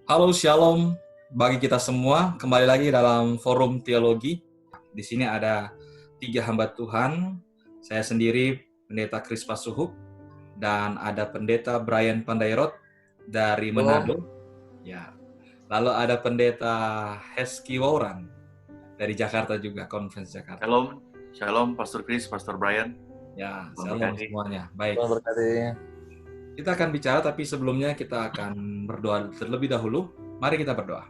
Halo Shalom bagi kita semua, kembali lagi dalam forum teologi. Di sini ada 3 hamba Tuhan, saya sendiri Pendeta Kris Pasuhuk, dan ada Pendeta Brian Pandairot dari Manado. Ya. Lalu ada Pendeta Heski Wauran dari Jakarta juga, Conference Jakarta. Shalom Pastor Kris, Pastor Brian. Ya, shalom semuanya. Baik. Selamat berkati. Kita akan bicara, tapi sebelumnya kita akan berdoa terlebih dahulu. Mari kita berdoa.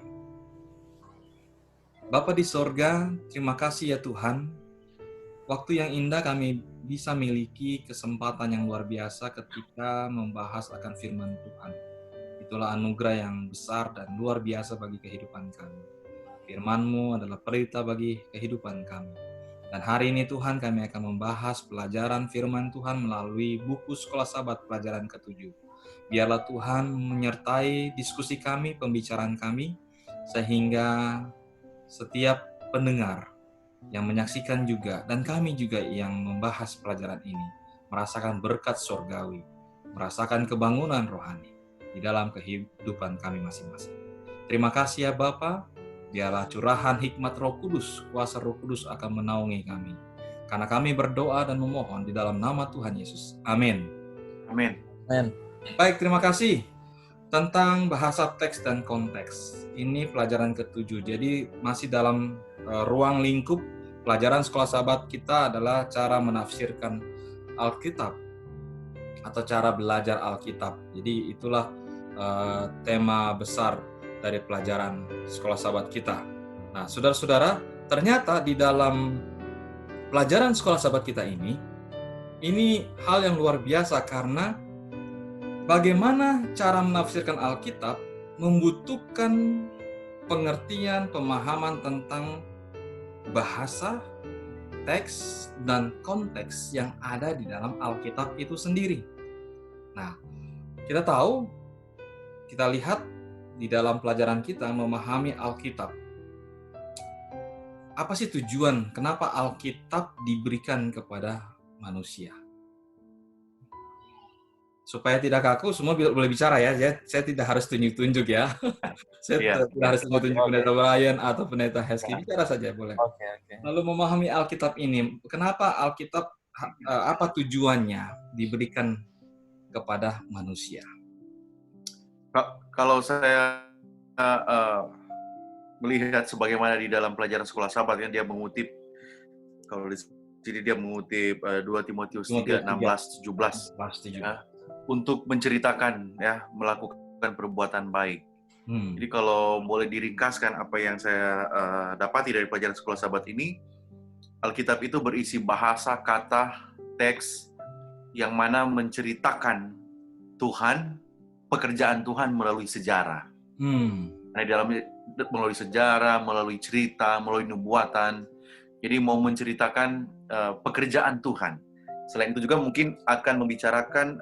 Bapa di sorga, terima kasih ya Tuhan. Waktu yang indah kami bisa miliki kesempatan yang luar biasa ketika membahas akan firman Tuhan. Itulah anugerah yang besar dan luar biasa bagi kehidupan kami. Firman-Mu adalah pelita bagi kehidupan kami. Dan hari ini Tuhan kami akan membahas pelajaran firman Tuhan melalui buku Sekolah Sabat pelajaran ke-7. Biarlah Tuhan menyertai diskusi kami, pembicaraan kami, sehingga setiap pendengar yang menyaksikan juga, dan kami juga yang membahas pelajaran ini, merasakan berkat surgawi, merasakan kebangunan rohani di dalam kehidupan kami masing-masing. Terima kasih ya Bapa. Biarlah curahan hikmat Roh Kudus, kuasa Roh Kudus akan menaungi kami. Karena kami berdoa dan memohon di dalam nama Tuhan Yesus. Amin. Amin. Amin. Baik, terima kasih. Tentang bahasa teks dan konteks. Ini pelajaran ke-7. Jadi masih dalam ruang lingkup pelajaran Sekolah Sabat kita adalah cara menafsirkan Alkitab atau cara belajar Alkitab. Jadi itulah tema besar dari pelajaran Sekolah Sabat kita. Nah, saudara-saudara, ternyata di dalam pelajaran Sekolah Sabat kita ini hal yang luar biasa karena bagaimana cara menafsirkan Alkitab membutuhkan pengertian, pemahaman tentang bahasa, teks, dan konteks yang ada di dalam Alkitab itu sendiri. Nah, kita lihat di dalam pelajaran kita memahami Alkitab. Apa sih tujuan kenapa Alkitab diberikan kepada manusia? Supaya tidak kaku, semua boleh bicara ya. Saya tidak harus tunjuk-tunjuk ya. Saya tidak harus tunjuk-tunjuk Pendeta Brian atau Pendeta Heski. Bicara saja boleh. Lalu memahami Alkitab ini, kenapa Alkitab, apa tujuannya diberikan kepada manusia? Kalau saya melihat sebagaimana di dalam pelajaran Sekolah Sabat yang dia mengutip, kalau di sini dia mengutip 2 Timotius 3, 16, 17 ya, untuk menceritakan ya, melakukan perbuatan baik. Jadi kalau boleh diringkaskan apa yang saya dapati dari pelajaran Sekolah Sabat ini, Alkitab itu berisi bahasa, kata, teks yang mana menceritakan Tuhan, pekerjaan Tuhan melalui sejarah. Nah, di dalamnya melalui sejarah, melalui cerita, melalui nubuatan. Jadi mau menceritakan pekerjaan Tuhan. Selain itu juga mungkin akan membicarakan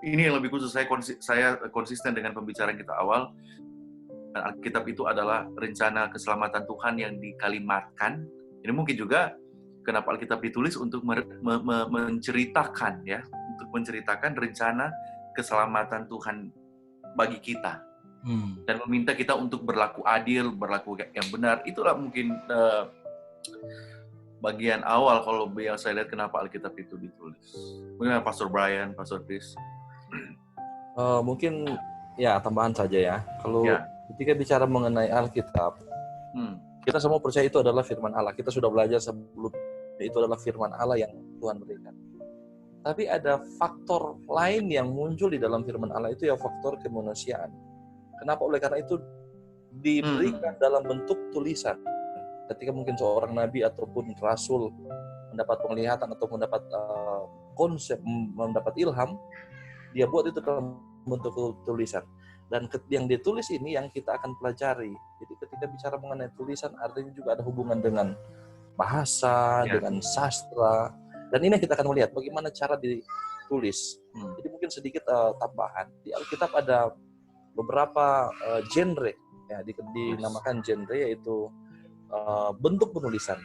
ini yang lebih khusus, saya konsisten dengan pembicaraan kita awal. Alkitab itu adalah rencana keselamatan Tuhan yang dikalimatkan. Ini mungkin juga kenapa Alkitab ditulis untuk menceritakan ya, untuk menceritakan rencana keselamatan Tuhan bagi kita. Dan meminta kita untuk berlaku adil, berlaku yang benar. Itulah mungkin bagian awal kalau yang saya lihat kenapa Alkitab itu ditulis. Mungkin Pastor Brian, Pastor Chris. Mungkin ya tambahan saja ya. Kalau ketika bicara mengenai Alkitab, kita semua percaya itu adalah firman Allah. Kita sudah belajar sebelumnya itu adalah firman Allah yang Tuhan berikan. Tapi ada faktor lain yang muncul di dalam firman Allah itu ya faktor kemanusiaan. Kenapa? Oleh karena itu diberikan dalam bentuk tulisan. Ketika mungkin seorang nabi ataupun rasul mendapat penglihatan atau mendapat konsep, mendapat ilham, dia buat itu dalam bentuk tulisan. Dan yang ditulis ini yang kita akan pelajari. Jadi ketika bicara mengenai tulisan, artinya juga ada hubungan dengan bahasa, dengan sastra. Dan ini kita akan melihat bagaimana cara ditulis. Jadi mungkin sedikit tambahan. Di Alkitab ada beberapa genre, ya, dinamakan genre, yaitu bentuk penulisan.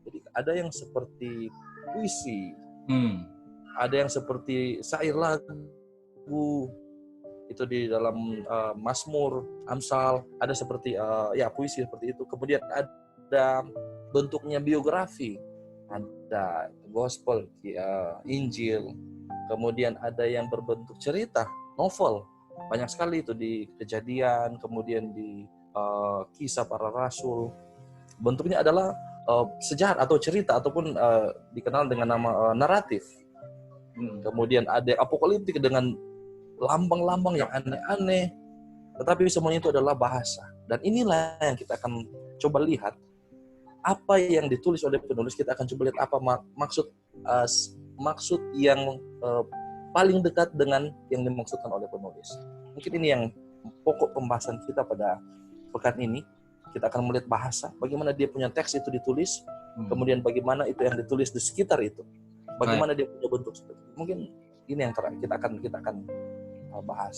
Jadi ada yang seperti puisi, ada yang seperti syair lagu, itu di dalam Mazmur, Amsal, ada seperti puisi seperti itu. Kemudian ada bentuknya biografi, ada gospel, Injil, kemudian ada yang berbentuk cerita, novel, banyak sekali itu di Kejadian, kemudian di Kisah Para Rasul. Bentuknya adalah sejarah atau cerita ataupun dikenal dengan nama naratif. Kemudian ada apokaliptik dengan lambang-lambang yang aneh-aneh, tetapi semuanya itu adalah bahasa. Dan inilah yang kita akan coba lihat, apa yang ditulis oleh penulis. Kita akan coba lihat apa maksud yang paling dekat dengan yang dimaksudkan oleh penulis. Mungkin ini yang pokok pembahasan kita pada pekan ini. Kita akan melihat bahasa, bagaimana dia punya teks itu ditulis, kemudian bagaimana itu yang ditulis di sekitar itu, bagaimana dia punya bentuk seperti itu. Mungkin ini yang kita akan bahas.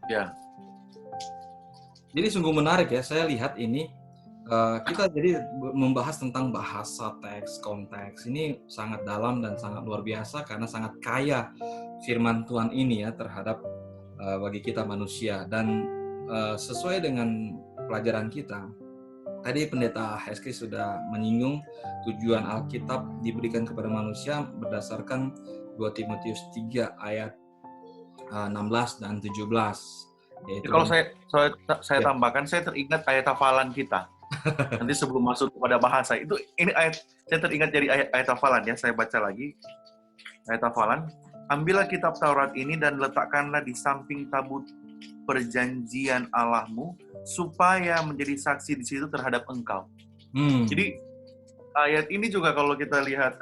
Ya. Jadi sungguh menarik ya, saya lihat ini kita jadi membahas tentang bahasa, teks, konteks. Ini sangat dalam dan sangat luar biasa karena sangat kaya firman Tuhan ini ya terhadap bagi kita manusia. Dan sesuai dengan pelajaran kita, tadi Pendeta HSK sudah menyinggung tujuan Alkitab diberikan kepada manusia berdasarkan 2 Timotius 3 ayat 16 dan 17. Yaitu, kalau saya tambahkan, saya teringat ayat hafalan kita. Nanti sebelum masuk kepada bahasa, ini ayat, saya teringat dari ayat hafalan ya, saya baca lagi. Ayat hafalan, ambillah kitab Taurat ini dan letakkanlah di samping tabut perjanjian Allahmu, supaya menjadi saksi di situ terhadap engkau. Jadi ayat ini juga kalau kita lihat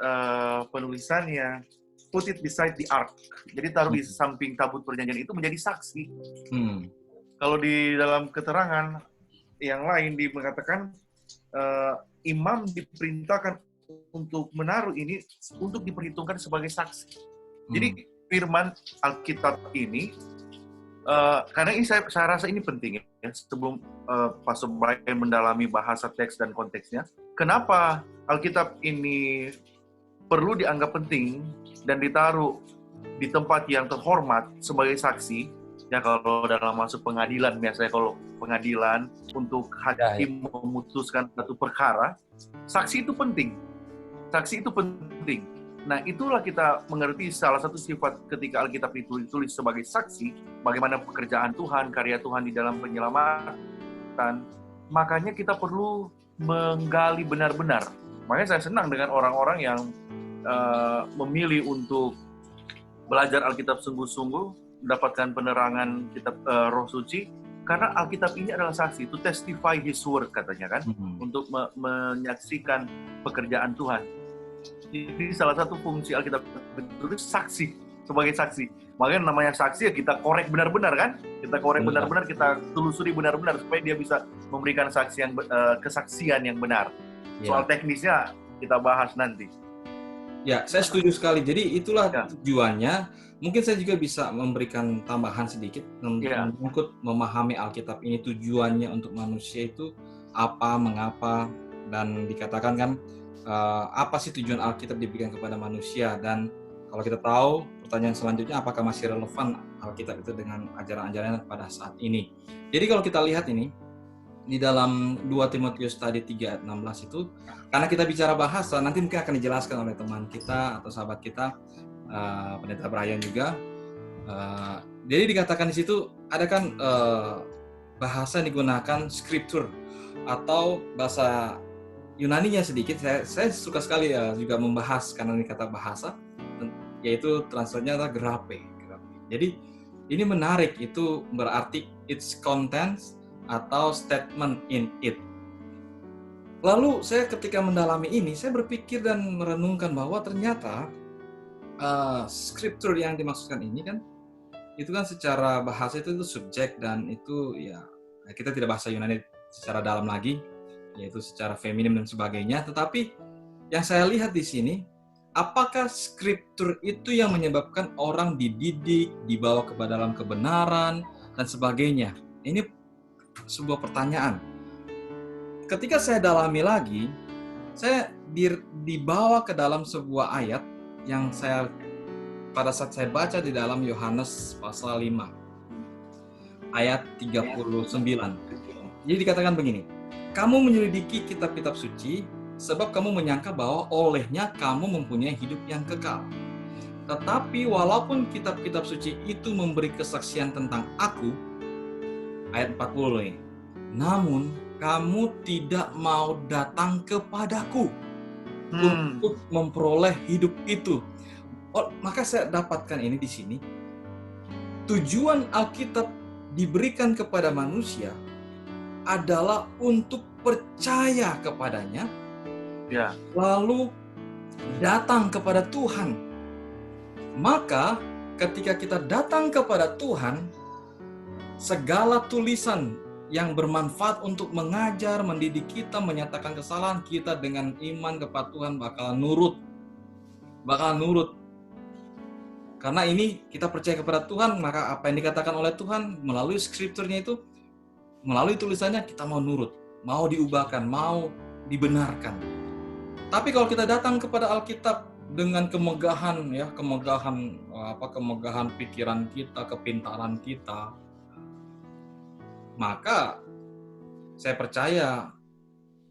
penulisannya, put it beside the ark. Jadi taruh di samping tabut perjanjian itu menjadi saksi. Kalau di dalam keterangan yang lain mengatakan imam diperintahkan untuk menaruh ini untuk diperhitungkan sebagai saksi. Jadi firman Alkitab ini, karena ini saya rasa ini penting ya, sebelum Pastor Brian mendalami bahasa teks dan konteksnya, kenapa Alkitab ini perlu dianggap penting dan ditaruh di tempat yang terhormat sebagai saksi. Ya kalau dalam masuk pengadilan, biasanya kalau pengadilan untuk hakim memutuskan satu perkara, saksi itu penting. Saksi itu penting. Nah, itulah kita mengerti salah satu sifat ketika Alkitab itu ditulis sebagai saksi, bagaimana pekerjaan Tuhan, karya Tuhan di dalam penyelamatan. Makanya kita perlu menggali benar-benar. Makanya saya senang dengan orang-orang yang memilih untuk belajar Alkitab sungguh-sungguh, mendapatkan penerangan kitab Roh Suci, karena Alkitab ini adalah saksi, to testify His word katanya kan, untuk menyaksikan pekerjaan Tuhan. Jadi salah satu fungsi Alkitab itu saksi, sebagai saksi. Makanya namanya saksi ya kita korek benar-benar kan, kita korek benar-benar, kita telusuri benar-benar supaya dia bisa memberikan kesaksian yang benar. Soal teknisnya kita bahas nanti. Ya, saya setuju sekali. Jadi itulah tujuannya. Mungkin saya juga bisa memberikan tambahan sedikit untuk memahami Alkitab ini, tujuannya untuk manusia itu apa, mengapa, dan dikatakan kan apa sih tujuan Alkitab diberikan kepada manusia. Dan kalau kita tahu, pertanyaan selanjutnya, apakah masih relevan Alkitab itu dengan ajaran-ajarannya pada saat ini. Jadi kalau kita lihat ini, di dalam 2 Timotius tadi 3 ayat 16 itu, karena kita bicara bahasa, nanti mungkin akan dijelaskan oleh teman kita atau sahabat kita, Pendeta Brian juga. Jadi dikatakan di situ ada kan bahasa yang digunakan scripture atau bahasa Yunaninya sedikit. Saya suka sekali juga membahas karena ini kata bahasa, yaitu translate-nya adalah grape. Jadi ini menarik, itu berarti its contents atau statement in it. Lalu saya ketika mendalami ini, saya berpikir dan merenungkan bahwa ternyata scripture yang dimaksudkan ini kan, itu kan secara bahasa itu subjek, dan itu ya kita tidak bahasa Yunani secara dalam lagi, yaitu secara feminim dan sebagainya. Tetapi yang saya lihat di sini, apakah scripture itu yang menyebabkan orang dididik, dibawa ke dalam kebenaran dan sebagainya? Ini sebuah pertanyaan. Ketika saya dalami lagi, saya dibawa ke dalam sebuah ayat yang pada saat saya baca di dalam Yohanes pasal 5. ayat 39. Jadi dikatakan begini, kamu menyelidiki kitab-kitab suci, sebab kamu menyangka bahwa olehnya kamu mempunyai hidup yang kekal. Tetapi walaupun kitab-kitab suci itu memberi kesaksian tentang aku, ayat 40 nih, namun kamu tidak mau datang kepadaku untuk memperoleh hidup itu. Oh, maka saya dapatkan ini di sini. Tujuan Alkitab diberikan kepada manusia adalah untuk percaya kepadanya, lalu datang kepada Tuhan. Maka ketika kita datang kepada Tuhan, segala tulisan yang bermanfaat untuk mengajar, mendidik kita, menyatakan kesalahan kita dengan iman kepada Tuhan bakalan nurut. Karena ini kita percaya kepada Tuhan, maka apa yang dikatakan oleh Tuhan melalui skripturnya itu, melalui tulisannya kita mau nurut, mau diubahkan, mau dibenarkan. Tapi kalau kita datang kepada Alkitab dengan kemegahan pikiran kita, kepintaran kita, maka saya percaya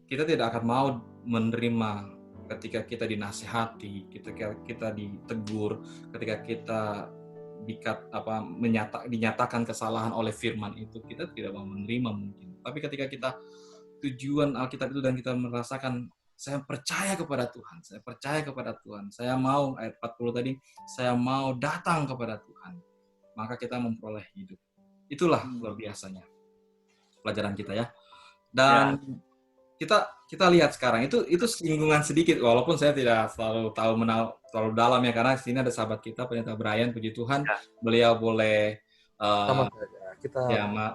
kita tidak akan mau menerima ketika kita dinasihati, ketika kita ditegur, ketika kita dinyatakan kesalahan oleh firman itu, kita tidak mau menerima mungkin. Tapi ketika kita tujuan Alkitab itu dan kita merasakan saya percaya kepada Tuhan, saya mau, ayat 40 tadi, saya mau datang kepada Tuhan, maka kita memperoleh hidup. Itulah luar biasanya pelajaran kita ya. Dan kita lihat sekarang itu singgungan sedikit, walaupun saya tidak selalu terlalu dalam ya, karena sini ada sahabat kita Pendeta Brian, puji Tuhan, beliau boleh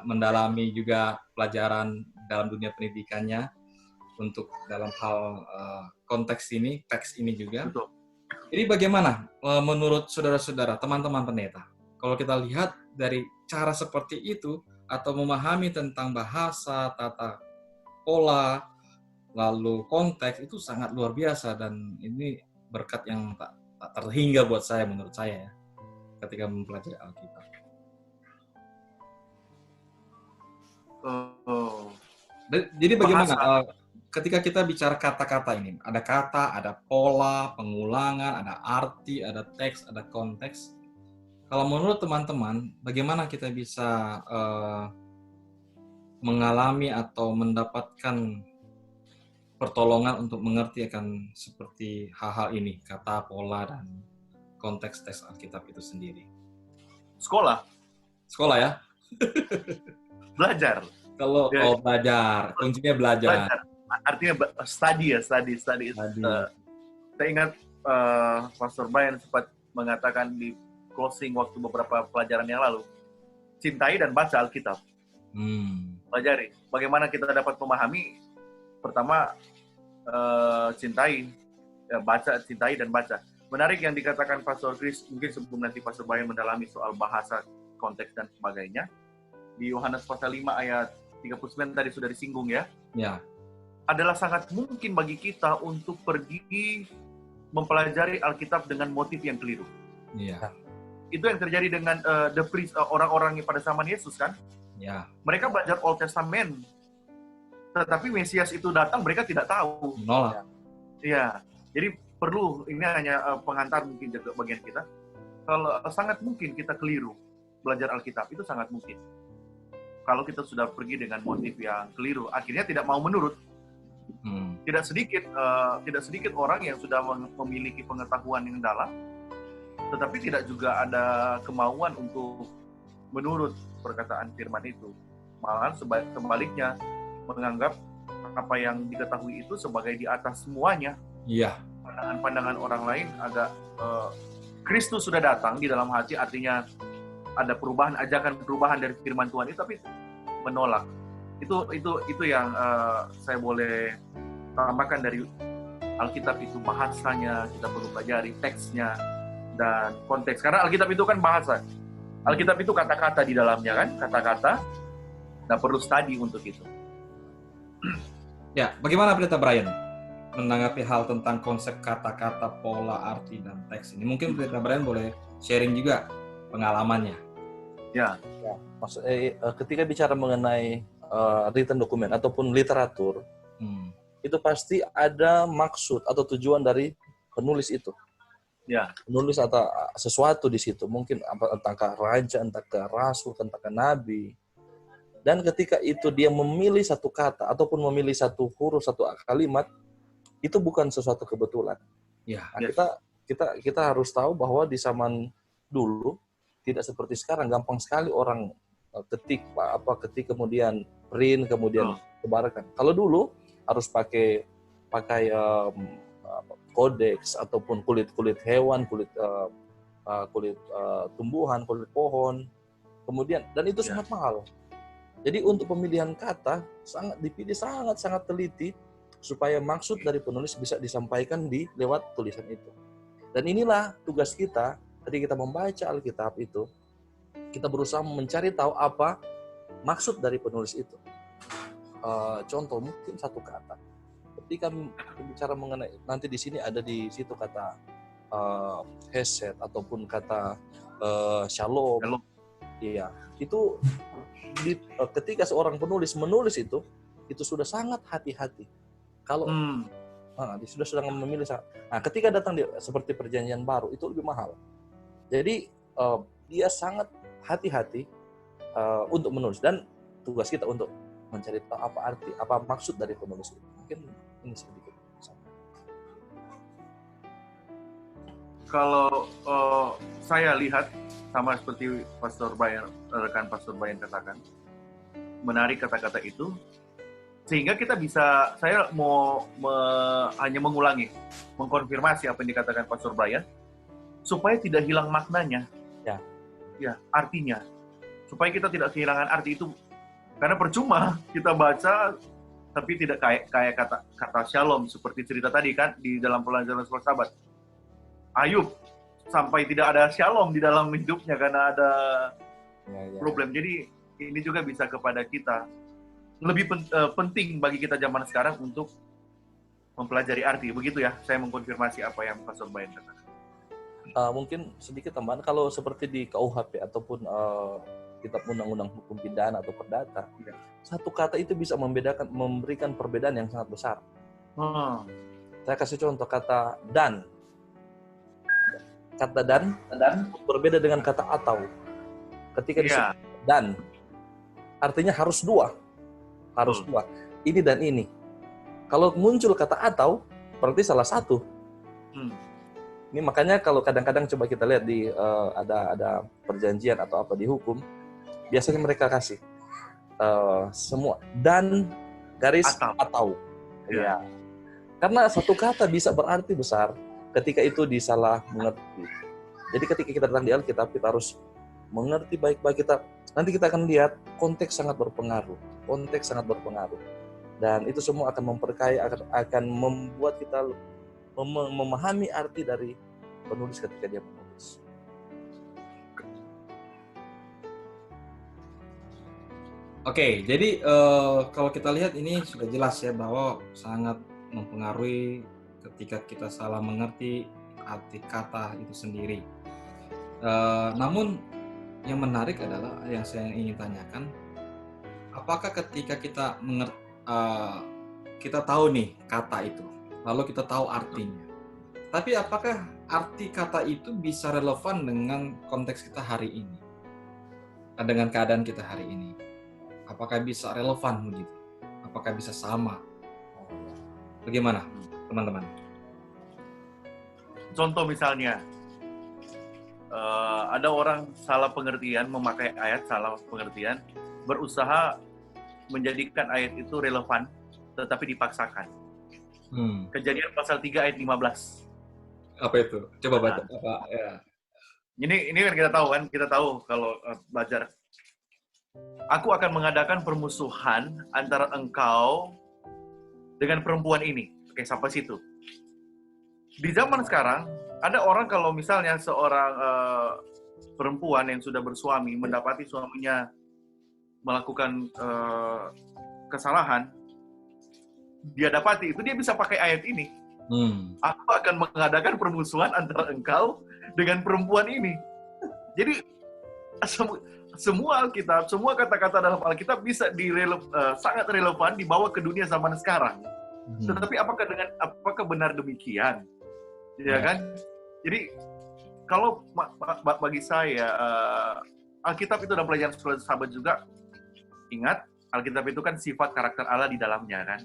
mendalami juga pelajaran dalam dunia pendidikannya untuk dalam hal konteks ini, teks ini juga. Betul. Jadi bagaimana menurut saudara-saudara, teman-teman pendeta, kalau kita lihat dari cara seperti itu, atau memahami tentang bahasa, tata pola, lalu konteks, itu sangat luar biasa, dan ini berkat yang tak terhingga buat saya, menurut saya ya, ketika mempelajari Alkitab. Jadi bagaimana ketika kita bicara kata-kata ini, ada kata, ada pola, pengulangan, ada arti, ada teks, ada konteks. Kalau menurut teman-teman, bagaimana kita bisa mengalami atau mendapatkan pertolongan untuk mengerti akan seperti hal-hal ini, kata, pola, dan konteks teks Alkitab itu sendiri? Sekolah ya? Belajar. Kalau belajar, kuncinya belajar. Artinya study. Saya ingat Pastor Brian sempat mengatakan di closing waktu beberapa pelajaran yang lalu, cintai dan baca Alkitab. Pelajari. Bagaimana kita dapat memahami? Pertama, cintai dan baca. Menarik yang dikatakan Pastor Chris, mungkin sebelum nanti Pastor Brian mendalami soal bahasa, konteks, dan sebagainya. Di Yohanes pasal 5 ayat 39 tadi sudah disinggung ya. Ya. Adalah sangat mungkin bagi kita untuk pergi mempelajari Alkitab dengan motif yang keliru. Iya. Itu yang terjadi dengan orang-orang pada zaman Yesus kan? Ya. Mereka belajar Old Testament, tetapi Mesias itu datang mereka tidak tahu. Menolak. Iya. Jadi perlu, ini hanya pengantar mungkin ke bagian kita. Kalau sangat mungkin kita keliru belajar Alkitab, itu sangat mungkin. Kalau kita sudah pergi dengan motif yang keliru, akhirnya tidak mau menurut. Tidak sedikit orang yang sudah memiliki pengetahuan yang dalam, tetapi tidak juga ada kemauan untuk menurut perkataan firman itu. Malahan sebaliknya menganggap apa yang diketahui itu sebagai di atas semuanya. Iya. Pandangan orang lain agak Kristus sudah datang di dalam hati, artinya ada ajakan perubahan dari firman Tuhan itu, tapi menolak. Itu yang saya boleh tambahkan dari Alkitab itu, bahasanya kita perlu pelajari, teksnya dan konteks. Karena Alkitab itu kan bahasa. Alkitab itu kata-kata di dalamnya kan, kata-kata. Nah, perlu study untuk itu. Ya, bagaimana Pendeta Brian menanggapi hal tentang konsep kata-kata, pola, arti, dan teks ini? Mungkin Pendeta Brian boleh sharing juga pengalamannya. Ya. Ketika bicara mengenai written dokumen ataupun literatur, itu pasti ada maksud atau tujuan dari penulis itu. Ya. Penulis atau sesuatu di situ, mungkin entah ke raja, entah ke rasul, entah ke nabi. Dan ketika itu dia memilih satu kata ataupun memilih satu huruf, satu kalimat, itu bukan sesuatu kebetulan. Ya. Nah, kita harus tahu bahwa di zaman dulu tidak seperti sekarang, gampang sekali orang ketik kemudian print, kemudian sebarkan. Kalau dulu harus pakai kodeks ataupun kulit hewan, kulit tumbuhan, kulit pohon, kemudian, dan itu sangat mahal. Jadi untuk pemilihan kata sangat dipilih sangat teliti supaya maksud dari penulis bisa disampaikan lewat tulisan itu. Dan inilah tugas kita ketika kita membaca Alkitab itu, kita berusaha mencari tahu apa maksud dari penulis itu. Contoh mungkin satu kata. Ketika bicara mengenai, nanti di sini ada di situ kata hesed ataupun kata shalom. Iya, itu ketika seorang penulis menulis itu sudah sangat hati-hati. Kalau dia sudah memilih. Nah, ketika datang seperti perjanjian baru itu lebih mahal. Jadi dia sangat hati-hati untuk menulis, dan tugas kita untuk mencari tahu apa arti, apa maksud dari penulis itu. Mungkin ini sedikit. Kalau saya lihat sama seperti rekan Pastor Bayan katakan, menarik kata-kata itu, sehingga kita bisa, saya mau hanya mengkonfirmasi apa yang dikatakan Pastor Bayan, supaya tidak hilang maknanya, ya artinya, supaya kita tidak kehilangan arti itu. Karena percuma kita baca tapi tidak kayak kata shalom seperti cerita tadi kan di dalam pelajaran sekolah sahabat. Ayub sampai tidak ada shalom di dalam hidupnya karena ada problem. Jadi ini juga bisa kepada kita. Lebih penting bagi kita zaman sekarang untuk mempelajari arti. Begitu ya, saya mengkonfirmasi apa yang Pastor Bayan katakan. Mungkin sedikit tambahan, kalau seperti di KUHP ataupun kitab undang-undang hukum pidana atau perdata, satu kata itu bisa memberikan perbedaan yang sangat besar. Saya kasih contoh kata dan. Kata dan berbeda dengan kata atau. Ketika disebut dan, artinya harus dua. Ini dan ini. Kalau muncul kata atau, berarti salah satu. Ini makanya kalau kadang-kadang coba kita lihat di ada perjanjian atau apa di hukum, biasanya mereka kasih semua dan garis atau. Ya. Karena satu kata bisa berarti besar ketika itu disalah mengerti. Jadi ketika kita datang di Alkitab, kita harus mengerti baik-baik. Nanti kita akan lihat konteks sangat berpengaruh. Dan itu semua akan memperkaya, akan membuat kita memahami arti dari penulis ketika dia menulis. Oke, jadi kalau kita lihat ini sudah jelas ya bahwa sangat mempengaruhi ketika kita salah mengerti arti kata itu sendiri. Namun yang menarik adalah yang saya ingin tanyakan, apakah ketika kita kita tahu nih kata itu, lalu kita tahu artinya, tapi apakah arti kata itu bisa relevan dengan konteks kita hari ini, dengan keadaan kita hari ini? Apakah bisa relevan begitu? Apakah bisa sama? Bagaimana, teman-teman? Contoh misalnya, ada orang salah pengertian, memakai ayat salah pengertian, berusaha menjadikan ayat itu relevan, tetapi dipaksakan. Kejadian pasal 3 ayat 15. Apa itu? Coba baca. Ini kan kita tahu kalau belajar. Aku akan mengadakan permusuhan antara engkau dengan perempuan ini. Oke, sampai situ. Di zaman sekarang, ada orang kalau misalnya seorang perempuan yang sudah bersuami mendapati suaminya melakukan kesalahan, dia dapati itu, dia bisa pakai ayat ini. Aku akan mengadakan permusuhan antara engkau dengan perempuan ini. Jadi semua Alkitab, semua kata-kata dalam Alkitab bisa sangat relevan dibawa ke dunia zaman sekarang. Tetapi apakah benar demikian? Ya kan? Jadi kalau bagi saya Alkitab itu dalam pelajaran sekolah sahabat juga, ingat Alkitab itu kan sifat karakter Allah di dalamnya kan.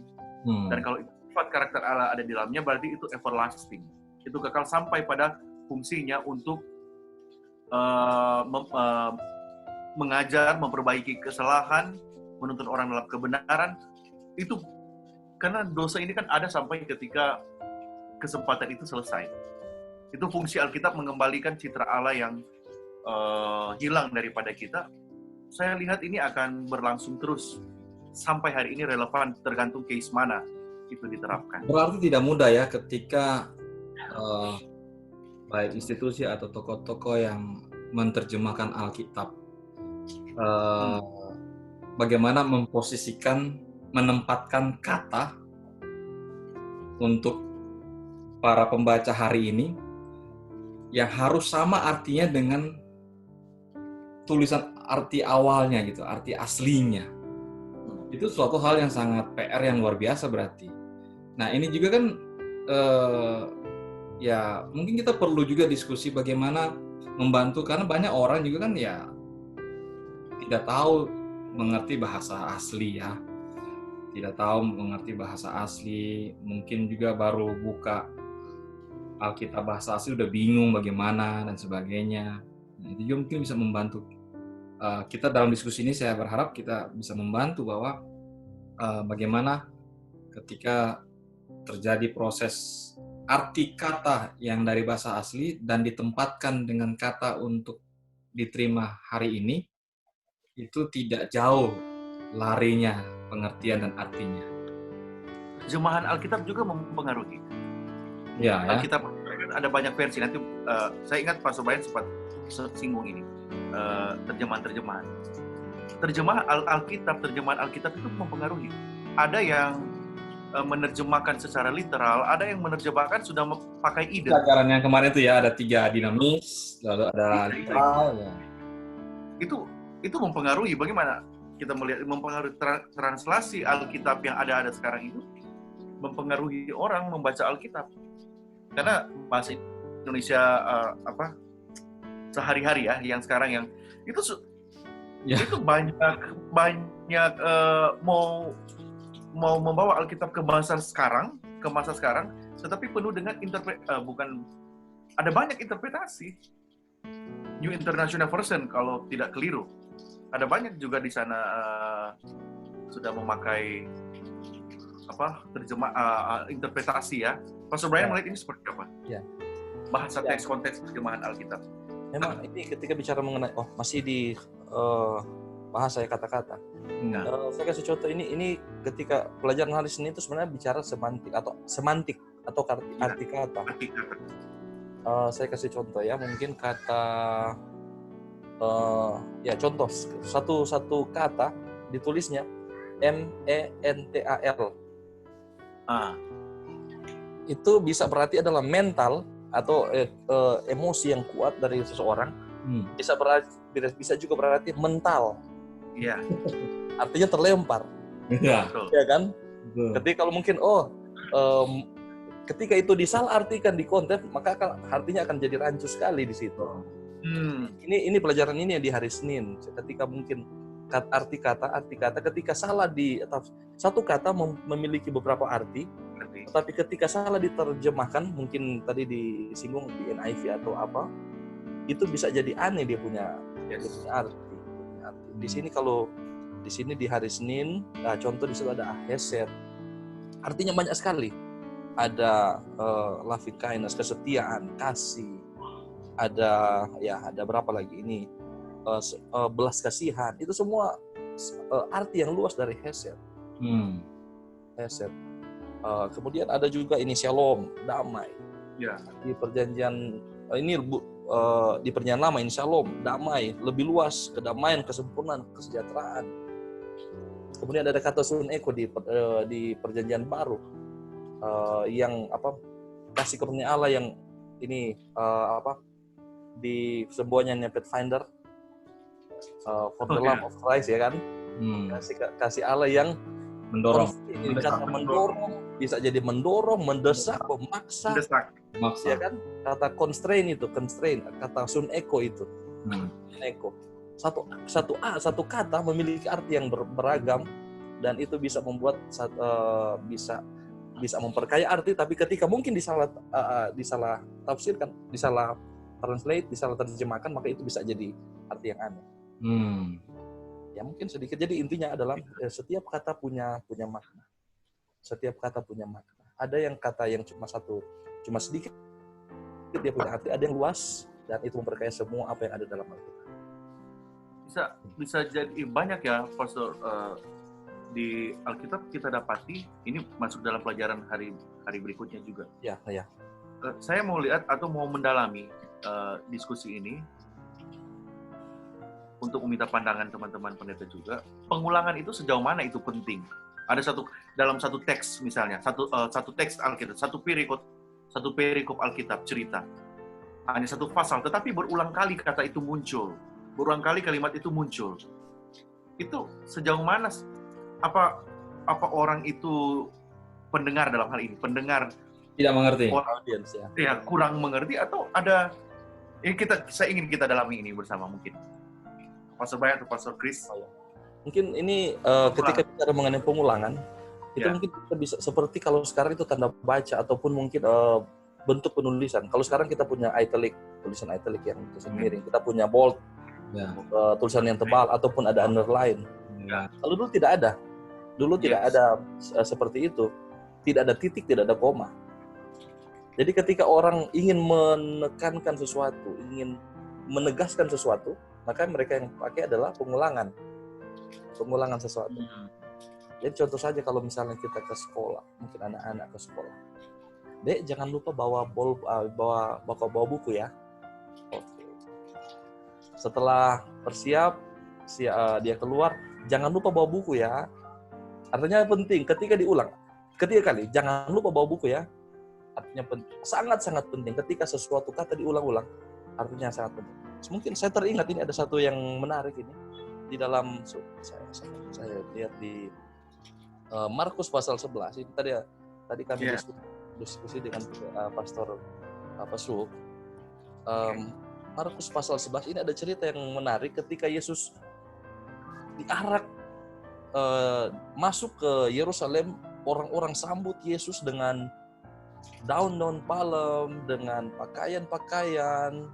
Dan kalau sifat karakter Allah ada di dalamnya berarti itu everlasting. Itu kekal sampai pada fungsinya untuk mengajar, memperbaiki kesalahan, menuntun orang dalam kebenaran. Itu karena dosa ini kan ada sampai ketika kesempatan itu selesai. Itu fungsi Alkitab mengembalikan citra Allah yang hilang daripada kita. Saya lihat ini akan berlangsung terus sampai hari ini relevan, tergantung case mana itu diterapkan. Berarti tidak mudah ya ketika baik institusi atau tokoh-tokoh yang menerjemahkan Alkitab, bagaimana memposisikan, menempatkan kata untuk para pembaca hari ini yang harus sama artinya dengan tulisan arti awalnya gitu, arti aslinya. Itu suatu hal yang sangat PR yang luar biasa berarti. Nah ini juga kan ya mungkin kita perlu juga diskusi bagaimana membantu, karena banyak orang juga kan ya tidak tahu mengerti bahasa asli ya, tidak tahu mengerti bahasa asli, mungkin juga baru buka Alkitab bahasa asli udah bingung bagaimana dan sebagainya. Nah, itu juga mungkin bisa membantu kita dalam diskusi ini. Saya berharap kita bisa membantu bahwa bagaimana ketika terjadi proses arti kata yang dari bahasa asli dan ditempatkan dengan kata untuk diterima hari ini, itu tidak jauh larinya pengertian dan artinya. Terjemahan Alkitab juga mempengaruhi. Ya, Alkitab ada banyak versi. Nanti saya ingat Pak Sobayan sempat singgung ini. Terjemahan Alkitab itu mempengaruhi. Ada yang menerjemahkan secara literal, ada yang menerjemahkan sudah pakai ide. Ajaran yang kemarin itu ya ada 3 dinamis, lalu ada literal. Ya. Itu mempengaruhi. Bagaimana kita melihat mempengaruhi translasi Alkitab yang ada sekarang itu mempengaruhi orang membaca Alkitab. Karena bahasa Indonesia sehari-hari ya, yang sekarang yang itu banyak mau membawa Alkitab ke masa sekarang, tetapi penuh dengan ada banyak interpretasi. New International Version kalau tidak keliru, ada banyak juga di sana sudah memakai interpretasi ya. Pastor Brian melihat ini seperti apa? Ya. Bahasa teks konteks terjemahan Alkitab. Memang ini ketika bicara mengenai masih di bahasa kata-kata. Saya kasih contoh ini ketika pelajaran hari Senin itu sebenarnya bicara semantik atau arti kata. Saya kasih contoh ya, mungkin kata contoh satu kata ditulisnya mental. Itu bisa berarti adalah mental atau emosi yang kuat dari seseorang. Bisa juga berarti mental. Iya. Artinya terlempar. Iya. Ya kan? Ketika kalau mungkin ketika itu disalahartikan di konteks, maka artinya akan jadi rancu sekali di situ. Ini pelajaran ini yang di hari Senin. Ketika mungkin arti kata ketika salah satu kata memiliki beberapa arti, tapi ketika salah diterjemahkan, mungkin tadi disinggung di NIV atau apa, itu bisa jadi aneh dia punya arti. Di sini di hari Senin, contoh di situ ada Hesed, artinya banyak sekali. Ada loving kindness, kesetiaan, kasih. Ada berapa lagi ini? Belas kasihan. Itu semua arti yang luas dari Hesed. Hesed. Kemudian ada juga ini Shalom, damai. Ya. Di perjanjian di perjanjian lama ini Shalom, damai, lebih luas, kedamaian, kesempurnaan, kesejahteraan. Kemudian ada kata suneko di perjanjian baru, yang kasih karunia Allah yang ini di sebuahnya Pathfinder, for the love of Christ ya kan. Kasih Allah yang mendorong. Kata mendorong bisa jadi mendorong, mendesak, memaksa. Ya kan? Kata constrain, kata suneko itu. Suneko. Satu kata memiliki arti yang beragam dan itu bisa membuat bisa memperkaya arti, tapi ketika mungkin disalah tafsirkan, disalah translate, disalah terjemahkan, maka itu bisa jadi arti yang aneh. Ya mungkin sedikit. Jadi intinya adalah setiap kata punya makna. Setiap kata punya makna. Ada yang kata yang cuma sedikit dia punya arti, ada yang luas dan itu memperkaya semua apa yang ada dalam Alkitab. Bisa jadi banyak ya, Pastor. Di Alkitab kita dapati, ini masuk dalam pelajaran hari berikutnya juga. Ya. Saya mau lihat atau mau mendalami diskusi ini untuk meminta pandangan teman-teman pendeta juga. Pengulangan itu sejauh mana itu penting? Ada dalam satu teks misalnya, satu teks Alkitab, satu perikop Alkitab cerita, hanya satu pasal, tetapi berulang kali kata itu muncul, berulang kali kalimat itu muncul. Itu sejauh mana? Apa orang itu pendengar dalam hal ini? Pendengar tidak mengerti. Audience ya kurang mengerti atau ada saya ingin kita dalami ini bersama mungkin. Pastor Bay atau Pastor Chris. Mungkin ini ketika bicara mengenai pengulangan, itu mungkin kita bisa seperti kalau sekarang itu tanda baca ataupun mungkin bentuk penulisan. Kalau sekarang kita punya italic, tulisan italic yang tulisan miring, kita punya bold, tulisan yang tebal ataupun ada underline. Kalau dulu tidak ada. Dulu tidak ada seperti itu. Tidak ada titik, tidak ada koma. Jadi ketika orang ingin menekankan sesuatu, ingin menegaskan sesuatu, maka mereka yang pakai adalah pengulangan sesuatu. Jadi contoh saja kalau misalnya kita ke sekolah, mungkin anak-anak ke sekolah. Dek, jangan lupa bawa buku ya. Oke. Setelah bersiap, dia keluar, jangan lupa bawa buku ya. Artinya penting ketika diulang. Ketiga kali, jangan lupa bawa buku ya. Artinya penting, sangat-sangat penting. Ketika sesuatu kata diulang-ulang, artinya sangat penting. Mungkin saya teringat ini ada satu yang menarik ini di dalam saya lihat di Markus pasal 11. Ini tadi kami diskusi dengan Pastor Su. Markus pasal 11 ini ada cerita yang menarik ketika Yesus diarak masuk ke Yerusalem, orang-orang sambut Yesus dengan daun-daun palem, dengan pakaian-pakaian,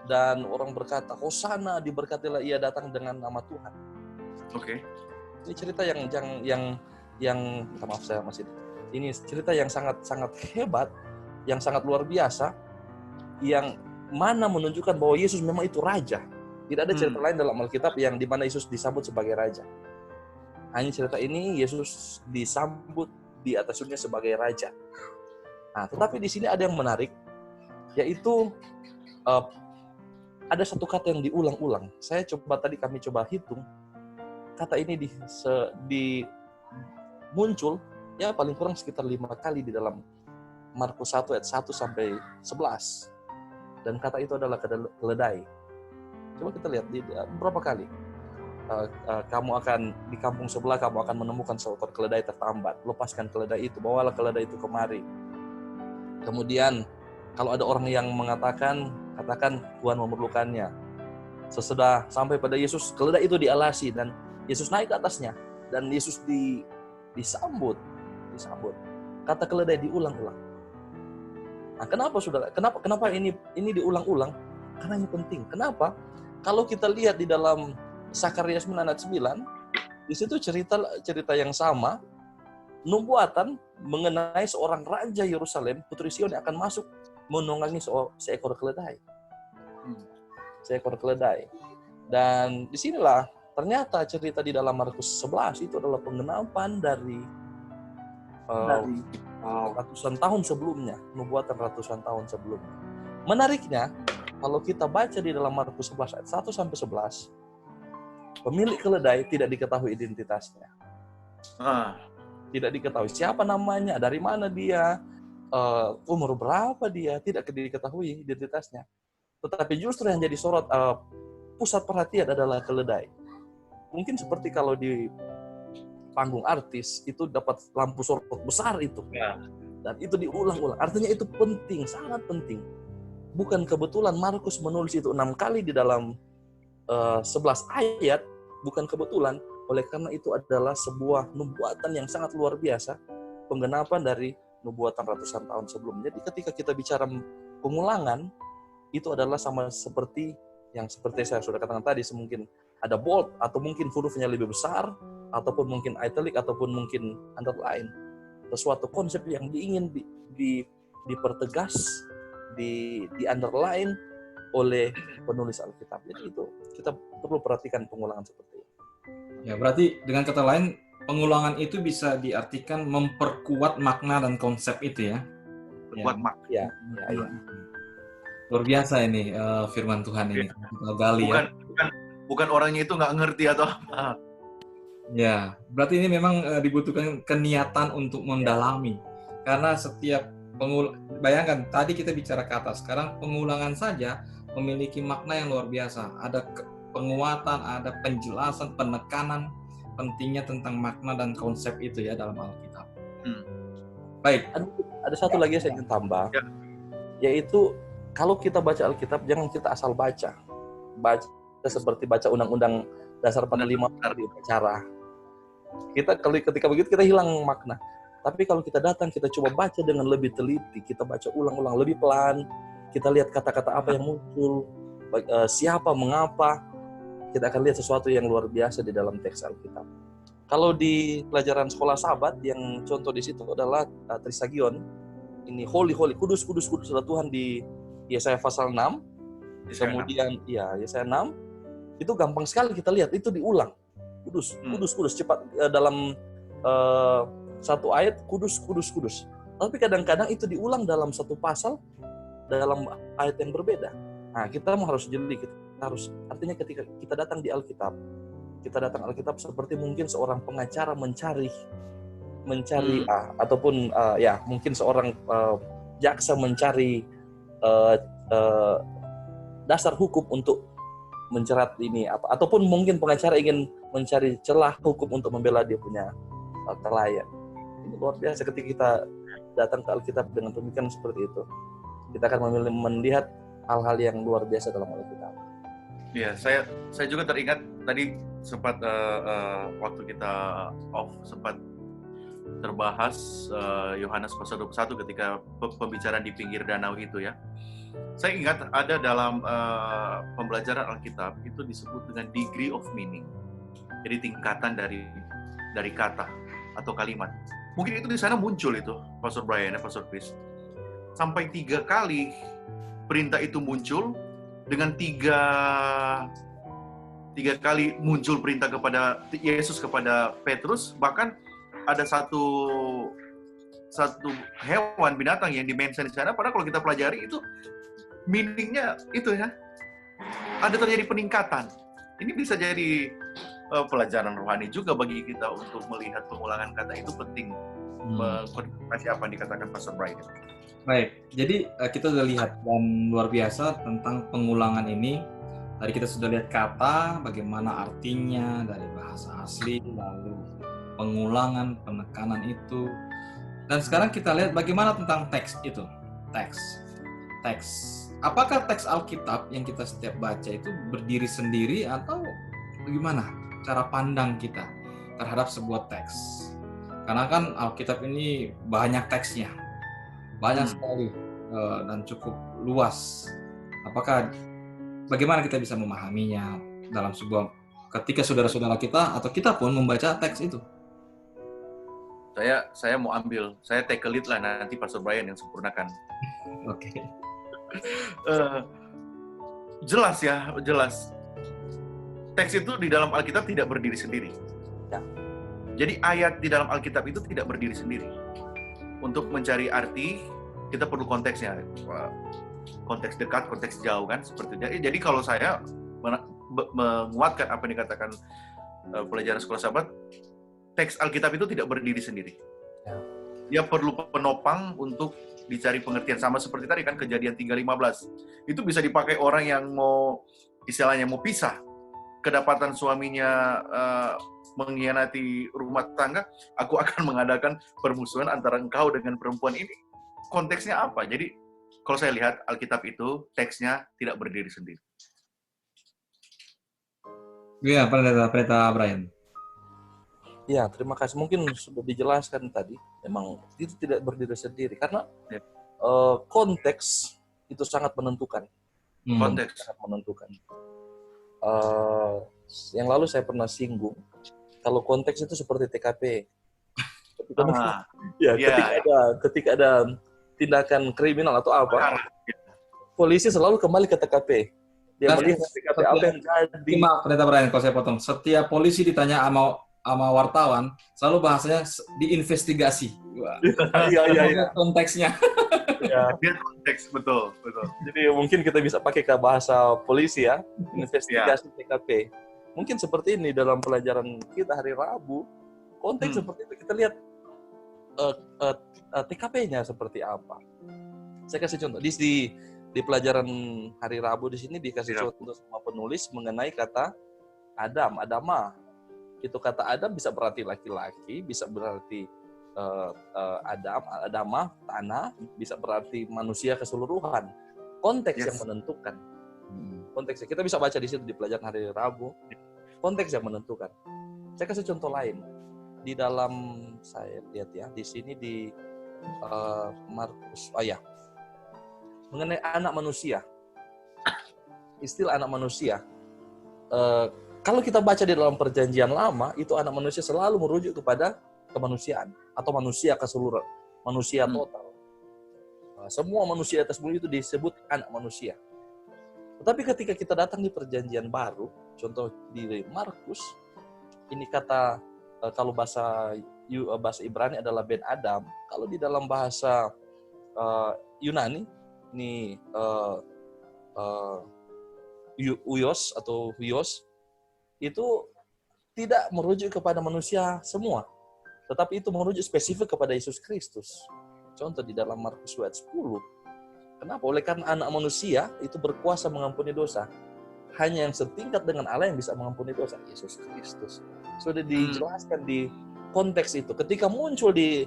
dan orang berkata, Hosana, diberkatilah ia datang dengan nama Tuhan. Oke. Ini cerita yang maaf saya masih. Ini cerita yang sangat hebat, yang sangat luar biasa, yang mana menunjukkan bahwa Yesus memang itu raja. Tidak ada cerita lain dalam Alkitab yang di mana Yesus disambut sebagai raja. Hanya cerita ini Yesus disambut di atas dunia sebagai raja. Nah, tetapi di sini ada yang menarik, yaitu ada satu kata yang diulang-ulang. Kami coba hitung, kata ini muncul ya paling kurang sekitar 5 kali di dalam Markus 1 ayat 1 sampai 11. Dan kata itu adalah keledai. Coba kita lihat berapa kali. Kamu akan di kampung sebelah, kamu akan menemukan seekor keledai tertambat. Lepaskan keledai itu, bawalah keledai itu kemari. Kemudian kalau ada orang yang katakan Tuhan memerlukannya. Sesudah sampai pada Yesus, keledai itu dialasi dan Yesus naik ke atasnya dan Yesus disambut. Kata keledai diulang-ulang. Nah, kenapa Saudara? Kenapa ini diulang-ulang? Karena ini penting. Kenapa? Kalau kita lihat di dalam Sakaria 9 ayat 9, di situ cerita yang sama, nubuatan mengenai seorang raja Yerusalem, Putri Sion yang akan masuk menunggangi seekor keledai. Seekor keledai. Dan disinilah ternyata cerita di dalam Markus 11 itu adalah penggenapan dari ratusan tahun sebelumnya, nubuatan ratusan tahun sebelumnya. Menariknya, kalau kita baca di dalam Markus 11 ayat 1 sampai 11, pemilik keledai tidak diketahui identitasnya. Tidak diketahui siapa namanya, dari mana dia, umur berapa dia, tidak diketahui identitasnya. Tetapi justru yang jadi sorot pusat perhatian adalah keledai. Mungkin seperti kalau di panggung artis itu dapat lampu sorot besar itu. Dan itu diulang-ulang. Artinya itu penting, sangat penting. Bukan kebetulan Markus menulis itu 6 kali di dalam 11 ayat, bukan kebetulan. Oleh karena itu adalah sebuah nubuatan yang sangat luar biasa, penggenapan dari nubuatan ratusan tahun sebelumnya. Jadi ketika kita bicara pengulangan, itu adalah sama seperti yang seperti saya sudah katakan tadi, mungkin ada bold, atau mungkin hurufnya lebih besar, ataupun mungkin italic, ataupun mungkin underline. Sesuatu konsep yang diingin dipertegas, di underline oleh penulis Alkitab. Jadi itu kita perlu perhatikan pengulangan seperti itu. Ya, berarti dengan kata lain, pengulangan itu bisa diartikan memperkuat makna dan konsep itu ya. Memperkuat makna. Ya. Luar biasa ini firman Tuhan ini. Kita gali bukan orangnya itu nggak ngerti atau apa. Ya, berarti ini memang dibutuhkan keniatan untuk mendalami. Karena setiap bayangkan tadi kita bicara kata, sekarang pengulangan saja memiliki makna yang luar biasa. Ada penguatan, ada penjelasan, penekanan pentingnya tentang makna dan konsep itu ya dalam Alkitab. Baik. Ada satu lagi yang saya ingin tambah, yaitu kalau kita baca Alkitab jangan kita asal baca. Baca seperti baca Undang-Undang Dasar 45 di upacara. Ketika begitu kita hilang makna. Tapi kalau kita datang, kita coba baca dengan lebih teliti, kita baca ulang-ulang lebih pelan, kita lihat kata-kata apa yang muncul, siapa, mengapa, kita akan lihat sesuatu yang luar biasa di dalam teks Alkitab. Kalau di pelajaran sekolah Sabat, yang contoh di situ adalah Trisagion, ini holy, kudus adalah Tuhan di Yesaya pasal 6, kemudian Yesaya 6, itu gampang sekali kita lihat, itu diulang, kudus, cepat dalam satu ayat, kudus. Tapi kadang-kadang itu diulang dalam satu pasal, dalam ayat yang berbeda. Nah, kita harus jeli, artinya ketika kita datang di Alkitab, kita datang Alkitab seperti mungkin seorang pengacara mencari ataupun mungkin seorang jaksa mencari dasar hukum untuk menjerat ini ataupun mungkin pengacara ingin mencari celah hukum untuk membela dia punya klien. Ini luar biasa ketika kita datang ke Alkitab dengan pemikiran seperti itu. Kita akan melihat hal-hal yang luar biasa dalam Alkitab. Ya, saya juga teringat tadi sempat waktu kita off sempat terbahas Yohanes pasal 21 ketika pembicaraan di pinggir danau itu ya. Saya ingat ada dalam pembelajaran Alkitab itu disebut dengan degree of meaning. Jadi tingkatan dari kata atau kalimat. Mungkin itu di sana muncul itu, Pastor Brian ya, Pastor Chris. Sampai 3 kali perintah itu muncul dengan 3 kali muncul perintah kepada Yesus kepada Petrus, bahkan ada satu hewan binatang yang dimention di sana. Padahal kalau kita pelajari itu meaning-nya itu ya, ada terjadi peningkatan. Ini bisa jadi pelajaran rohani juga bagi kita untuk melihat pengulangan kata itu penting. Mengkonfirmasi apa yang dikatakan Pastor Brian. Baik, jadi kita sudah lihat dan luar biasa tentang pengulangan ini. Tadi kita sudah lihat kata, bagaimana artinya dari bahasa asli, lalu pengulangan, penekanan itu. Dan sekarang kita lihat bagaimana tentang teks itu. Teks. Apakah teks Alkitab yang kita setiap baca itu berdiri sendiri atau bagaimana cara pandang kita terhadap sebuah teks? Karena kan Alkitab ini banyak teksnya. Banyak sekali dan cukup luas. Bagaimana kita bisa memahaminya dalam sebuah ketika saudara-saudara kita atau kita pun membaca teks itu? Saya mau saya take a lead lah, nanti Pastor Brian yang sempurnakan. Oke. Jelas. Teks itu di dalam Alkitab tidak berdiri sendiri. Ya. Jadi ayat di dalam Alkitab itu tidak berdiri sendiri. Untuk mencari arti, kita perlu konteksnya. Konteks dekat, konteks jauh kan, seperti itu. Jadi kalau saya menguatkan apa yang dikatakan pelajaran sekolah Sabat, teks Alkitab itu tidak berdiri sendiri. Ya. Dia perlu penopang untuk dicari pengertian. Sama seperti tadi kan Kejadian 3:15. Itu bisa dipakai orang yang mau istilahnya mau pisah. Kedapatan suaminya mengkhianati rumah tangga, aku akan mengadakan permusuhan antara engkau dengan perempuan ini. Konteksnya apa? Jadi kalau saya lihat Alkitab itu teksnya tidak berdiri sendiri. Iya, Pendeta Brian. Ya, terima kasih. Mungkin sudah dijelaskan tadi, memang itu tidak berdiri sendiri karena konteks itu sangat menentukan. Konteks sangat menentukan. Yang lalu saya pernah singgung, kalau konteks itu seperti TKP. Ketika ada tindakan kriminal atau apa, polisi selalu kembali ke TKP. Dia melihat TKP apa yang jadi. Maaf, Pendeta Brian, kalau saya potong. Setiap polisi ditanya sama wartawan, selalu bahasanya diinvestigasi. Iya. Konteksnya. Ya. Dia konteks, betul. Jadi mungkin kita bisa pakai ke bahasa polisi ya, investigasi TKP. Mungkin seperti ini dalam pelajaran kita hari Rabu, konteks seperti itu kita lihat TKP-nya seperti apa. Saya kasih contoh di pelajaran hari Rabu di sini dikasih contoh sama penulis mengenai kata Adama. Itu kata Adam bisa berarti laki-laki, bisa berarti Adama, tanah, bisa berarti manusia keseluruhan. Konteks yang menentukan. Konteksnya kita bisa baca di situ di pelajaran hari Rabu. Konteks yang menentukan. Saya kasih contoh lain. Di dalam saya lihat ya, di sini di Markus. Mengenai anak manusia. Istilah anak manusia. Kalau kita baca di dalam perjanjian lama, itu anak manusia selalu merujuk kepada kemanusiaan atau manusia keseluruhan, manusia total. Semua manusia atas bumi itu disebut anak manusia. Tetapi ketika kita datang di perjanjian baru, contoh di Markus, ini kata kalau bahasa Ibrani adalah Ben Adam, kalau di dalam bahasa Yunani ini Huios atau Huios itu tidak merujuk kepada manusia semua, tetapi itu merujuk spesifik kepada Yesus Kristus. Contoh di dalam Markus 10. Kenapa? Oleh karena anak manusia itu berkuasa mengampuni dosa. Hanya yang setingkat dengan Allah yang bisa mengampuni dosa, Yesus Kristus. Sudah dijelaskan di konteks itu. Ketika muncul di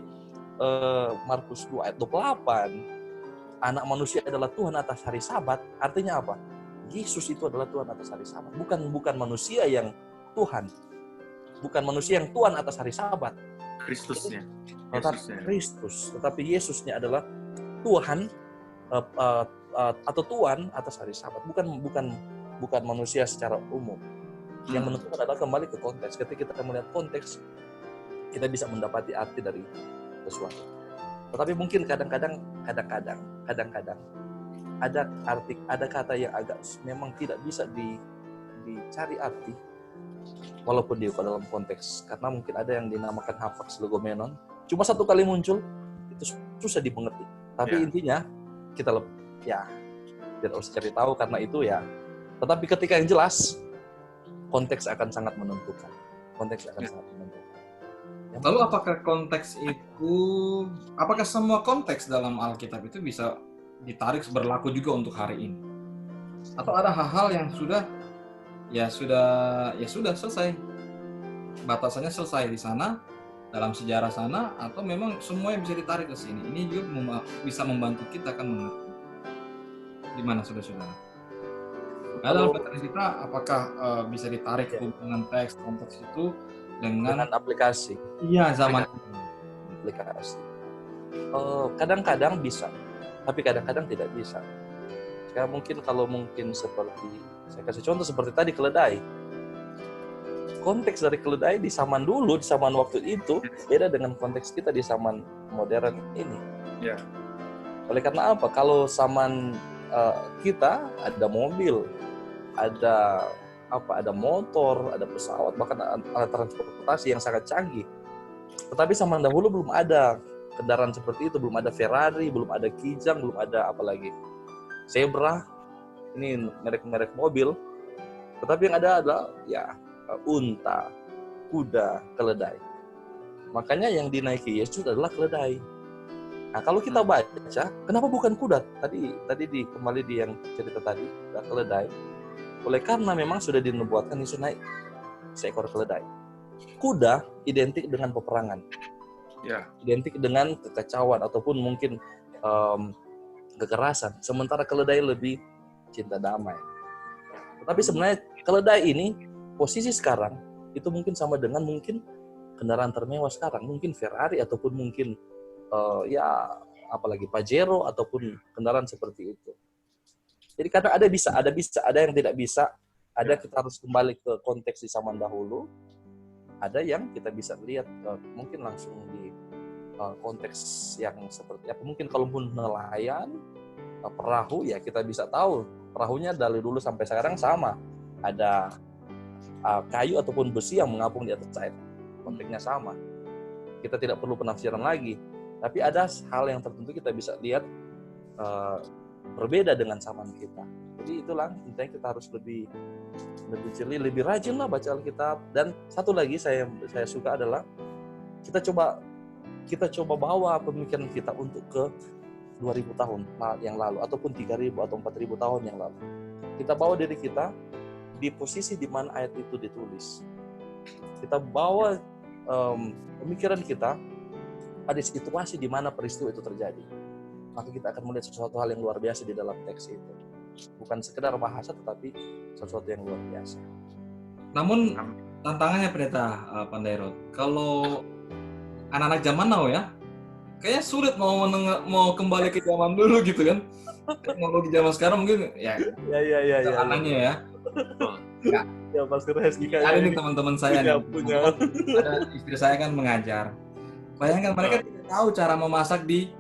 Markus 2 ayat 28, anak manusia adalah Tuhan atas hari Sabat, artinya apa? Yesus itu adalah Tuhan atas hari Sabat. Bukan manusia yang Tuhan. Bukan manusia yang Tuhan atas hari Sabat. Kristusnya. Kristus. Tetapi Yesusnya adalah Tuhan atau Tuhan atas hari Sabat. Bukan manusia secara umum. Yang menentukan adalah kembali ke konteks. Ketika kita melihat konteks, kita bisa mendapati arti dari sesuatu. Tetapi mungkin kadang-kadang ada kata yang agak memang tidak bisa dicari arti walaupun di dalam konteks, karena mungkin ada yang dinamakan hapax legomenon, cuma satu kali muncul itu susah dimengerti. Tapi intinya kita tidak usah cari tahu karena itu ya. Tetapi ketika yang jelas, konteks akan sangat menentukan. Lalu apakah apakah semua konteks dalam Alkitab itu bisa ditarik berlaku juga untuk hari ini? Atau ada hal-hal yang sudah selesai, batasannya selesai di sana, dalam sejarah sana, atau memang semua yang bisa ditarik ke sini? Ini juga bisa membantu kita kan mengerti. Di mana saudara-saudara? Dalam konteks kita, apakah bisa ditarik hubungan konteks itu dengan aplikasi? Iya, zaman aplikasi. Kadang-kadang bisa, tapi kadang-kadang tidak bisa. Kalau mungkin seperti, saya kasih contoh seperti tadi keledai. Konteks dari keledai di zaman dulu, di zaman waktu itu, beda dengan konteks kita di zaman modern ini. Ya. Oleh karena apa? Kalau zaman kita ada mobil, ada motor, ada pesawat, bahkan alat transportasi yang sangat canggih. Tetapi zaman dahulu belum ada kendaraan seperti itu, belum ada Ferrari, belum ada Kijang, belum ada apa lagi, Zebra, ini merek-merek mobil. Tetapi yang ada adalah unta, kuda, keledai. Makanya yang dinaiki Yesus adalah keledai. Nah, kalau kita baca, kenapa bukan kuda? Tadi kembali di yang cerita tadi, keledai. Oleh karena memang sudah dinubuatkan Yesus naik seekor keledai. Kuda identik dengan peperangan. Ya. Identik dengan kekacauan ataupun mungkin kekerasan. Sementara keledai lebih cinta damai. Tetapi sebenarnya keledai ini posisi sekarang itu mungkin sama dengan mungkin kendaraan termewah sekarang, mungkin Ferrari ataupun mungkin apalagi Pajero ataupun kendaraan seperti itu. Jadi karena ada yang tidak bisa, ada kita harus kembali ke konteks di zaman dahulu, ada yang kita bisa lihat mungkin langsung di konteks yang seperti apa. Mungkin kalau pun nelayan, perahu ya kita bisa tahu perahunya dari dulu sampai sekarang sama. Ada kayu ataupun besi yang mengapung di atas air. Konteksnya sama. Kita tidak perlu penafsiran lagi. Tapi ada hal yang tertentu kita bisa lihat berbeda dengan zaman kita. Jadi itulah intinya kita harus lebih jeli, lebih rajin lah baca Alkitab. Dan satu lagi saya suka adalah kita coba bawa pemikiran kita untuk ke 2000 tahun yang lalu ataupun 3000 atau 4000 tahun yang lalu. Kita bawa diri kita di posisi di mana ayat itu ditulis. Kita bawa pemikiran kita pada situasi di mana peristiwa itu terjadi. Maka kita akan melihat sesuatu hal yang luar biasa di dalam teks itu. Bukan sekedar bahasa, tetapi sesuatu yang luar biasa. Namun tantangannya Pendeta Pandairot, kalau anak-anak zaman now ya, kayaknya sulit mau kembali ke zaman dulu gitu kan. Teknologi zaman sekarang mungkin ya anaknya ya. Ya pasti Reski ada nih teman-teman saya nih, punya. Ada istri saya kan mengajar. Bayangkan mereka tidak tahu cara memasak di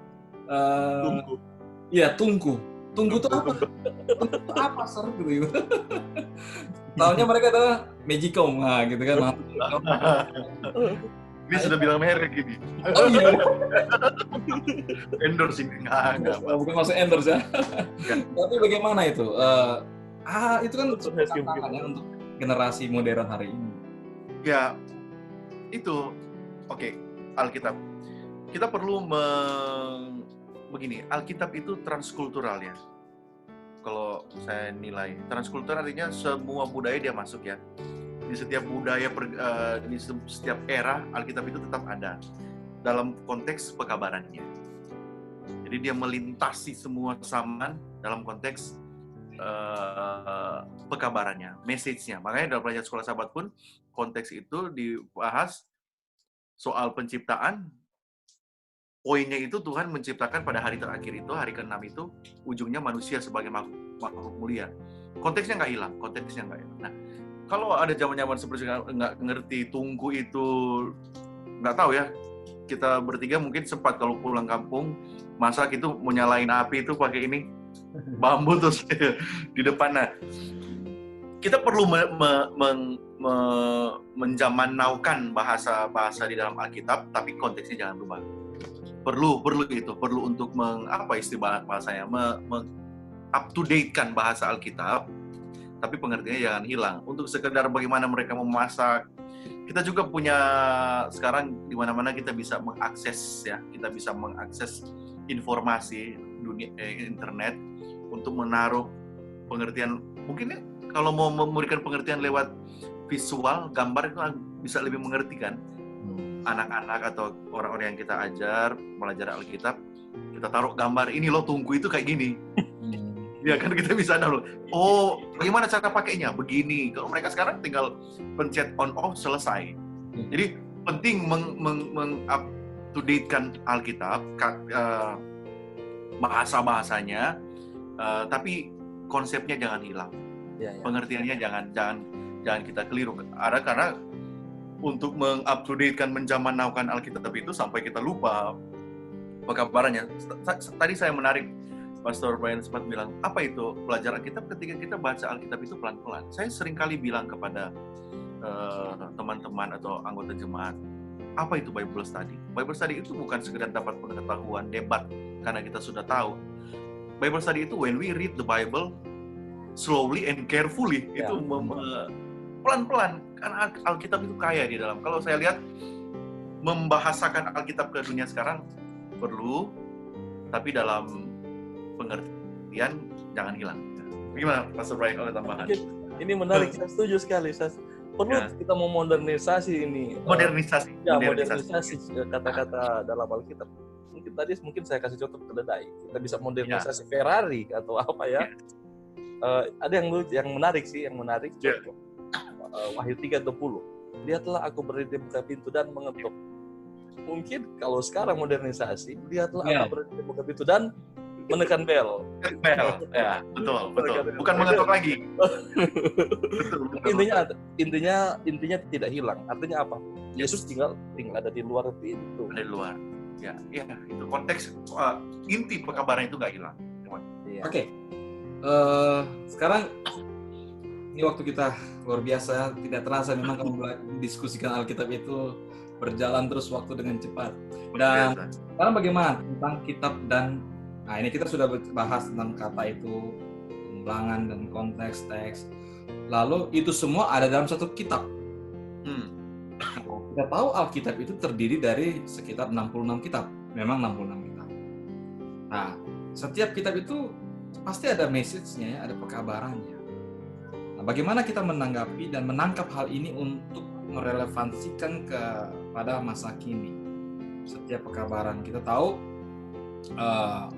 Tungku. Iya, tungku. Tungku itu apa? Tungku itu apa gitu. Tahunya mereka adalah Magicom, gitu kan. Ini sudah bilang merek ini. Oh iya. Endorse ini enggak. Bukan masuk endorse ya. Tapi bagaimana itu? Itu kan tantangan ya untuk generasi modern hari ini. Ya, itu oke. Alkitab. Kita perlu begini, Alkitab itu transkultural ya. Kalau saya nilai, transkultural artinya semua budaya dia masuk ya. Di setiap budaya, di setiap era, Alkitab itu tetap ada dalam konteks pekabarannya. Jadi dia melintasi semua zaman dalam konteks pekabarannya, message-nya. Makanya dalam pelajaran sekolah Sabat pun konteks itu dibahas soal penciptaan. Poinnya itu Tuhan menciptakan pada hari terakhir itu, hari ke-6 itu, ujungnya manusia sebagai makhluk mulia. Konteksnya nggak hilang, Nah, kalau ada zaman-zaman seperti nggak ngerti tungku itu, nggak tahu ya, kita bertiga mungkin sempat kalau pulang kampung, masak itu mau nyalain api itu pakai ini, bambu terus di depan. Nah, kita perlu menjamanaukan bahasa di dalam Alkitab, tapi konteksnya jangan berubah. Perlu untuk istilah bahasanya, up to date kan bahasa Alkitab, tapi pengertiannya jangan hilang. Untuk sekedar bagaimana mereka memasak, kita juga punya sekarang di mana-mana kita bisa mengakses informasi dunia internet untuk menaruh pengertian. Mungkin kalau mau memberikan pengertian lewat visual, gambar itu bisa lebih mengerti kan. Anak-anak atau orang-orang yang kita ajar belajar Alkitab, kita taruh gambar ini loh, tungku itu kayak gini. Ya kan, kita bisa download. Oh, bagaimana cara pakainya? Begini. Kalau mereka sekarang tinggal pencet on off selesai. Jadi penting up to date kan Alkitab, bahasa-bahasanya, tapi konsepnya jangan hilang. Pengertiannya jangan kita keliru. Karena untuk meng-up-to-date-kan, menjamanaukan Alkitab itu sampai kita lupa pekabarannya. Tadi saya menarik, Pastor Brian sempat bilang, apa itu belajar Alkitab ketika kita baca Alkitab itu pelan-pelan. Saya sering kali bilang kepada teman-teman atau anggota jemaat, apa itu Bible Study? Bible Study itu bukan sekedar dapat pengetahuan, debat, karena kita sudah tahu. Bible Study itu when we read the Bible slowly and carefully, itu pelan-pelan, karena Alkitab itu kaya di dalam. Kalau saya lihat membahasakan Alkitab ke dunia sekarang perlu, tapi dalam pengertian jangan hilang. Gimana Pastor Brian kalau tambahan? Ini menarik, saya setuju sekali. Perlu kita memodernisasi ini. Modernisasi. Modernisasi kata-kata dalam Alkitab. Mungkin saya kasih contoh keledai. Kita bisa modernisasi Ferrari atau apa ya. Ada yang menarik sih, contoh. Wahyu 3:20. Lihatlah aku berdiri di buka pintu dan mengetuk. Mungkin kalau sekarang modernisasi, lihatlah aku berdiri di buka pintu dan menekan bel. Ya, betul. Bukan mengetuk lagi. Intinya tidak hilang. Artinya apa? Yesus tinggal ada di luar pintu. Ada di luar. Ya, itu konteks inti pekabaran itu nggak hilang. Oke. Sekarang ini waktu kita luar biasa, tidak terasa memang kamu mendiskusikan Alkitab itu berjalan terus waktu dengan cepat. Dan sekarang bagaimana tentang kitab dan ini kita sudah bahas tentang kata itu, pengulangan dan konteks teks. Lalu itu semua ada dalam satu kitab. Kita tahu Alkitab itu terdiri dari sekitar 66 kitab. Memang 66 kitab. Nah, setiap kitab itu pasti ada message-nya, ada pekabarannya. Nah, bagaimana kita menanggapi dan menangkap hal ini untuk merelevansikan kepada masa kini? Setiap pekabaran kita tahu,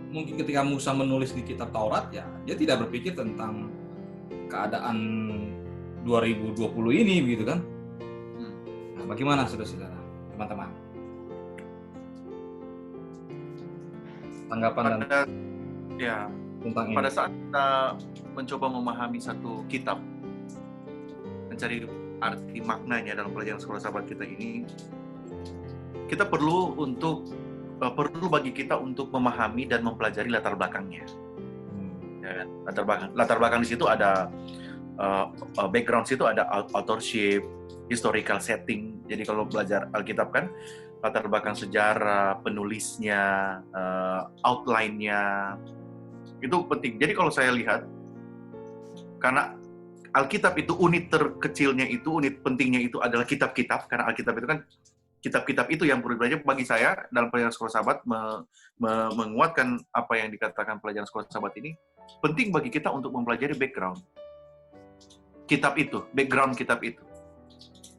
mungkin ketika Musa menulis di kitab Taurat, ya dia tidak berpikir tentang keadaan 2020 ini, begitu kan? Nah, bagaimana saudara-saudara, teman-teman? Tanggapan tentang ini. Pada saat kita mencoba memahami satu kitab, mencari arti maknanya dalam pelajaran sekolah sahabat kita ini, kita perlu bagi kita untuk memahami dan mempelajari latar belakangnya. Ya, latar belakang di situ ada background, situ ada authorship, historical setting. Jadi kalau belajar Alkitab kan latar belakang sejarah, penulisnya, outline-nya, itu penting. Jadi kalau saya lihat, karena Alkitab itu unit terkecilnya itu, unit pentingnya itu adalah kitab-kitab, karena Alkitab itu kan kitab-kitab itu yang perlu belajar. Bagi saya dalam pelajaran sekolah sahabat menguatkan apa yang dikatakan pelajaran sekolah sahabat ini, penting bagi kita untuk mempelajari background kitab itu, background kitab itu,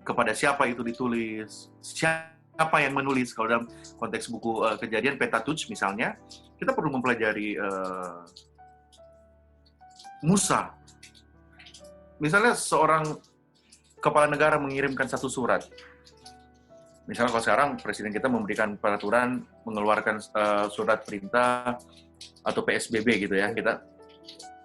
kepada siapa itu ditulis, siapa yang menulis. Kalau dalam konteks buku Kejadian Pentateuch misalnya, kita perlu mempelajari Musa. Misalnya seorang kepala negara mengirimkan satu surat. Misalnya kalau sekarang presiden kita memberikan peraturan, mengeluarkan surat perintah atau PSBB gitu ya,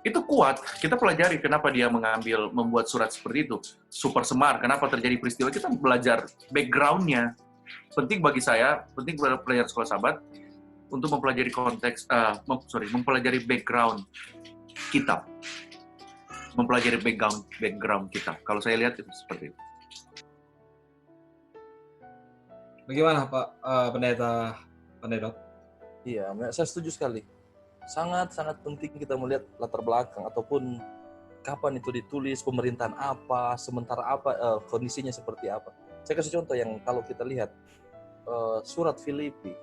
itu kuat. Kita pelajari kenapa dia membuat surat seperti itu. Super Semar, kenapa terjadi peristiwa, kita belajar background-nya. Penting bagi saya, penting pada pelajar sekolah sahabat untuk mempelajari mempelajari background kitab. Mempelajari background kitab. Kalau saya lihat itu seperti itu. Bagaimana Pak Pendeta? Iya, saya setuju sekali. Sangat-sangat penting kita melihat latar belakang ataupun kapan itu ditulis, pemerintahan apa, sementara apa, kondisinya seperti apa. Saya kasih contoh yang kalau kita lihat surat Filipi,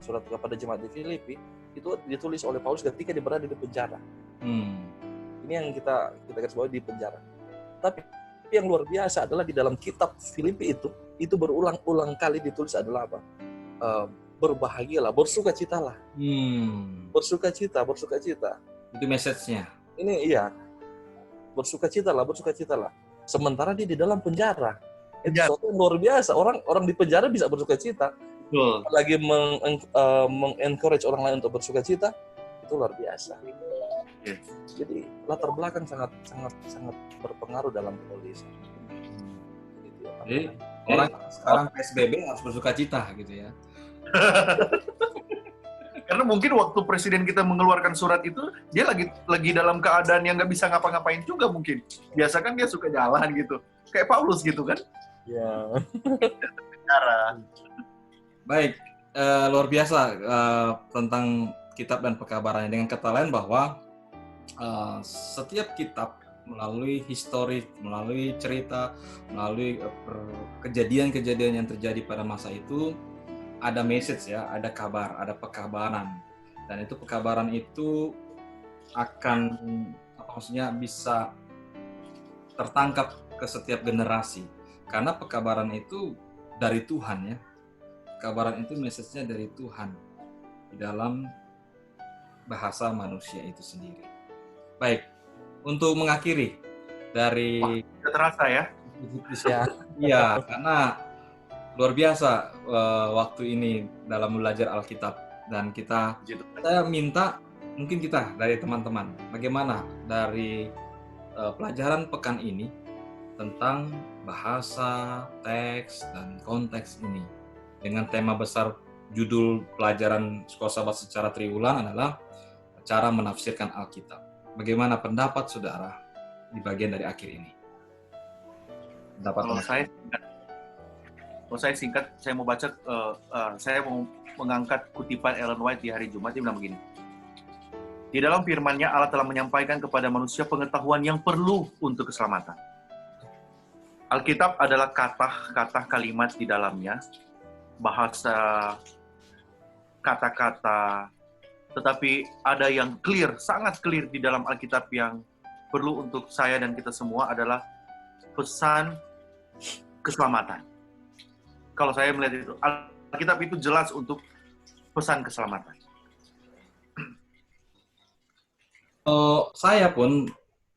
surat kepada jemaat di Filipi itu ditulis oleh Paulus ketika dia berada di penjara. Ini yang kita garis bawahi, di penjara. Tapi yang luar biasa adalah di dalam kitab Filipi itu berulang-ulang kali ditulis adalah apa? Berbahagialah, bersukacitalah. Bersukacita. Itu message-nya. Ini iya. Bersukacitalah. Sementara dia di dalam penjara. Itu sesuatu yang luar biasa. Orang di penjara bisa bersukacita. Betul. Lagi mengencourage orang lain untuk bersukacita, itu luar biasa. Yes. Jadi latar belakang sangat berpengaruh dalam penulisan. Jadi orang sekarang PSBB harus bersukacita gitu ya. Karena mungkin waktu presiden kita mengeluarkan surat itu, dia lagi dalam keadaan yang nggak bisa ngapa-ngapain juga mungkin. Biasa kan dia suka jalan gitu, kayak Paulus gitu kan? Ya. Baik, luar biasa tentang kitab dan pekabarannya. Dengan kata lain bahwa setiap kitab melalui histori, melalui cerita, melalui kejadian-kejadian yang terjadi pada masa itu, ada message ya, ada kabar, ada pekabaran. Dan itu pekabaran itu akan maksudnya bisa tertangkap ke setiap generasi. Karena pekabaran itu dari Tuhan ya. Pekabaran itu message-nya dari Tuhan di dalam bahasa manusia itu sendiri. Baik, untuk mengakhiri dari terasa ya. Iya, karena luar biasa waktu ini dalam belajar Alkitab, dan saya minta mungkin kita dari teman-teman bagaimana dari pelajaran pekan ini tentang bahasa, teks, dan konteks ini dengan tema besar judul pelajaran Sekolah Sabat secara triwulan adalah cara menafsirkan Alkitab. Bagaimana pendapat saudara di bagian dari akhir ini? Kalau saya singkat, saya mau baca, saya mau mengangkat kutipan Ellen White di hari Jumat. Dia bilang begini, di dalam firman-Nya Allah telah menyampaikan kepada manusia pengetahuan yang perlu untuk keselamatan. Alkitab adalah kata-kata kalimat di dalamnya, bahasa, kata-kata, tetapi ada yang clear, sangat clear di dalam Alkitab yang perlu untuk saya dan kita semua adalah pesan keselamatan. Kalau saya melihat itu, Alkitab itu jelas untuk pesan keselamatan. Saya pun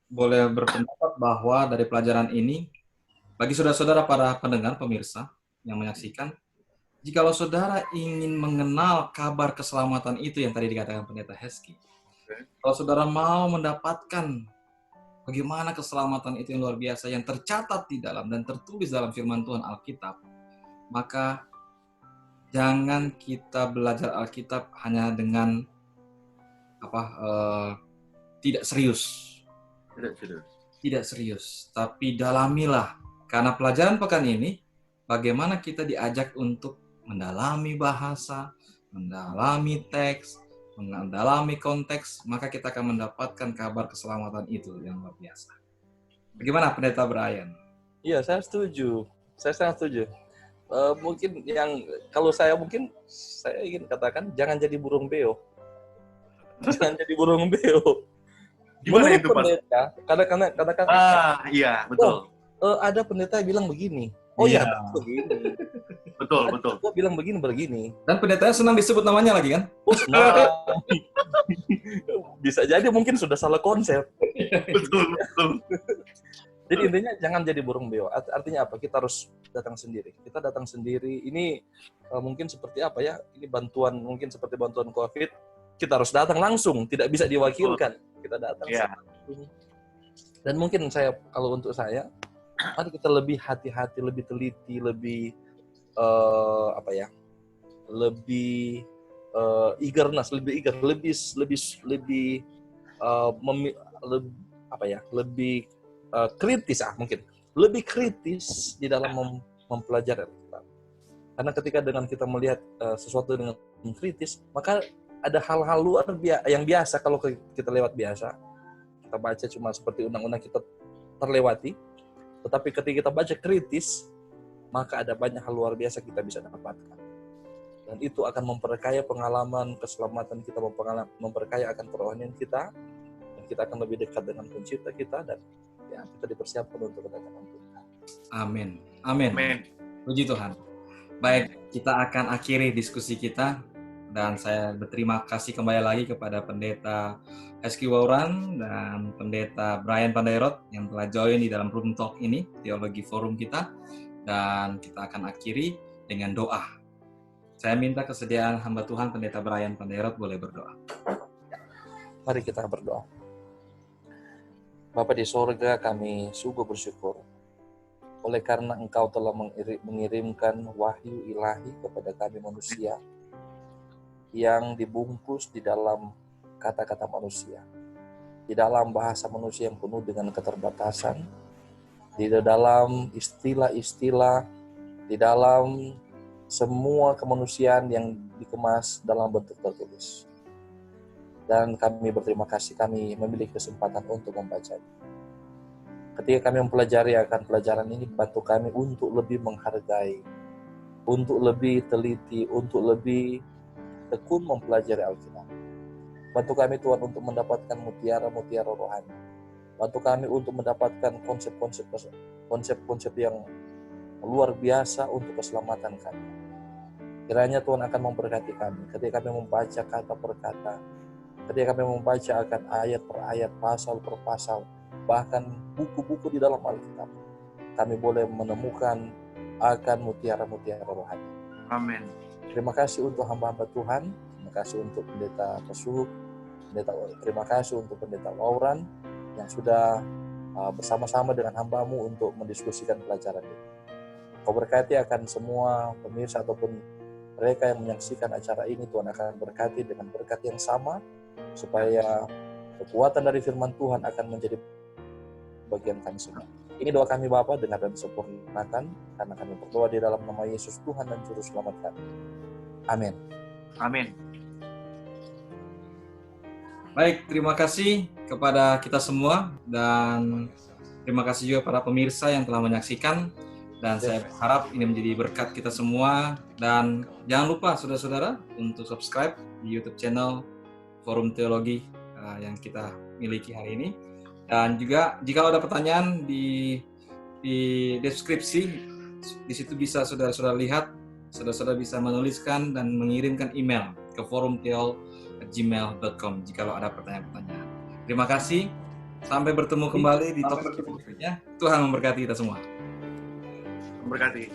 boleh berpendapat bahwa dari pelajaran ini, bagi saudara-saudara para pendengar, pemirsa yang menyaksikan, jikalau saudara ingin mengenal kabar keselamatan itu yang tadi dikatakan Pendeta Heski, kalau saudara mau mendapatkan bagaimana keselamatan itu yang luar biasa, yang tercatat di dalam dan tertulis dalam firman Tuhan Alkitab, maka jangan kita belajar Alkitab hanya dengan tidak serius, tapi dalamilah. Karena pelajaran pekan ini, bagaimana kita diajak untuk mendalami bahasa, mendalami teks, mendalami konteks, maka kita akan mendapatkan kabar keselamatan itu yang luar biasa. Bagaimana Pendeta Brian? Iya, saya setuju. Saya sangat setuju. Mungkin kalau saya ingin katakan, jangan jadi burung beo. Jangan jadi burung beo. Gimana itu, Pak? Katakan. Iya, betul. Ada pendeta yang bilang begini. Oh iya, begini. Betul. Gue bilang begini. Dan pendetanya senang disebut namanya lagi kan? Nah, bisa jadi mungkin sudah salah konsep. Betul. Jadi intinya jangan jadi burung beo. Artinya apa? Kita harus datang sendiri. Kita datang sendiri. Ini mungkin seperti apa ya? Ini mungkin seperti bantuan COVID. Kita harus datang langsung, tidak bisa diwakilkan. Kita datang langsung. Dan mungkin kalau untuk saya, mari kita lebih hati-hati, lebih teliti, lebih lebih eagerness, lebih kritis mungkin. Lebih kritis di dalam mempelajari Alkitab. Karena ketika dengan kita melihat sesuatu dengan kritis, maka ada hal-hal luar biasa yang biasa kalau kita lewat biasa. Kita baca cuma seperti undang-undang kita terlewati. Tetapi ketika kita baca kritis, maka ada banyak hal luar biasa kita bisa dapatkan. Dan itu akan memperkaya pengalaman keselamatan kita, memperkaya akan kerohanian kita, dan kita akan lebih dekat dengan pencipta kita, dan kita dipersiapkan untuk kedatangan Tuhan. Amin. Puji Tuhan. Baik, kita akan akhiri diskusi kita. Dan saya berterima kasih kembali lagi kepada Pendeta Heski Wauran dan Pendeta Brian Pandairot yang telah join di dalam Room Talk ini, Teologi Forum kita. Dan kita akan akhiri dengan doa. Saya minta kesediaan hamba Tuhan Pendeta Brian Pandairot boleh berdoa. Mari kita berdoa. Bapa di sorga, kami sungguh bersyukur oleh karena Engkau telah mengirimkan wahyu ilahi kepada kami manusia yang dibungkus di dalam kata-kata manusia, di dalam bahasa manusia yang penuh dengan keterbatasan, di dalam istilah-istilah, di dalam semua kemanusiaan yang dikemas dalam bentuk tertulis. Dan kami berterima kasih, kami memiliki kesempatan untuk membacanya. Ketika kami mempelajari akan pelajaran ini, bantu kami untuk lebih menghargai, untuk lebih teliti, untuk lebih tekun mempelajari Alkitab. Bantu kami Tuhan untuk mendapatkan mutiara-mutiara rohani. Bantu kami untuk mendapatkan konsep-konsep yang luar biasa untuk keselamatan kami. Kiranya Tuhan akan memberkati kami ketika kami membaca kata per kata, ketika kami membaca akan ayat per ayat, pasal per pasal, bahkan buku-buku di dalam Alkitab. Kami boleh menemukan akan mutiara-mutiara rohani. Amin. Terima kasih untuk hamba-hamba Tuhan. Terima kasih untuk Pendeta Pesuh. Terima kasih untuk Pendeta Wauran yang sudah bersama-sama dengan hamba-Mu untuk mendiskusikan pelajaran ini. Kau berkati akan semua pemirsa ataupun mereka yang menyaksikan acara ini. Tuhan akan berkati dengan berkat yang sama, supaya kekuatan dari firman Tuhan akan menjadi bagian kami semua. Ini doa kami Bapa, dengar dan sempurnakan, karena kami berdoa di dalam nama Yesus Tuhan dan Juru Selamat kami. Amin. Amin. Baik, terima kasih kepada kita semua, dan terima kasih juga para pemirsa yang telah menyaksikan, dan saya harap ini menjadi berkat kita semua. Dan jangan lupa saudara-saudara untuk subscribe di YouTube channel Forum Teologi yang kita miliki hari ini. Dan juga jika ada pertanyaan di deskripsi, di situ bisa saudara-saudara lihat, saudara-saudara bisa menuliskan dan mengirimkan email ke forumteol@gmail.com jika ada pertanyaan-pertanyaan. Terima kasih. Sampai bertemu kembali di topik berikutnya. Tuhan memberkati kita semua. Memberkati.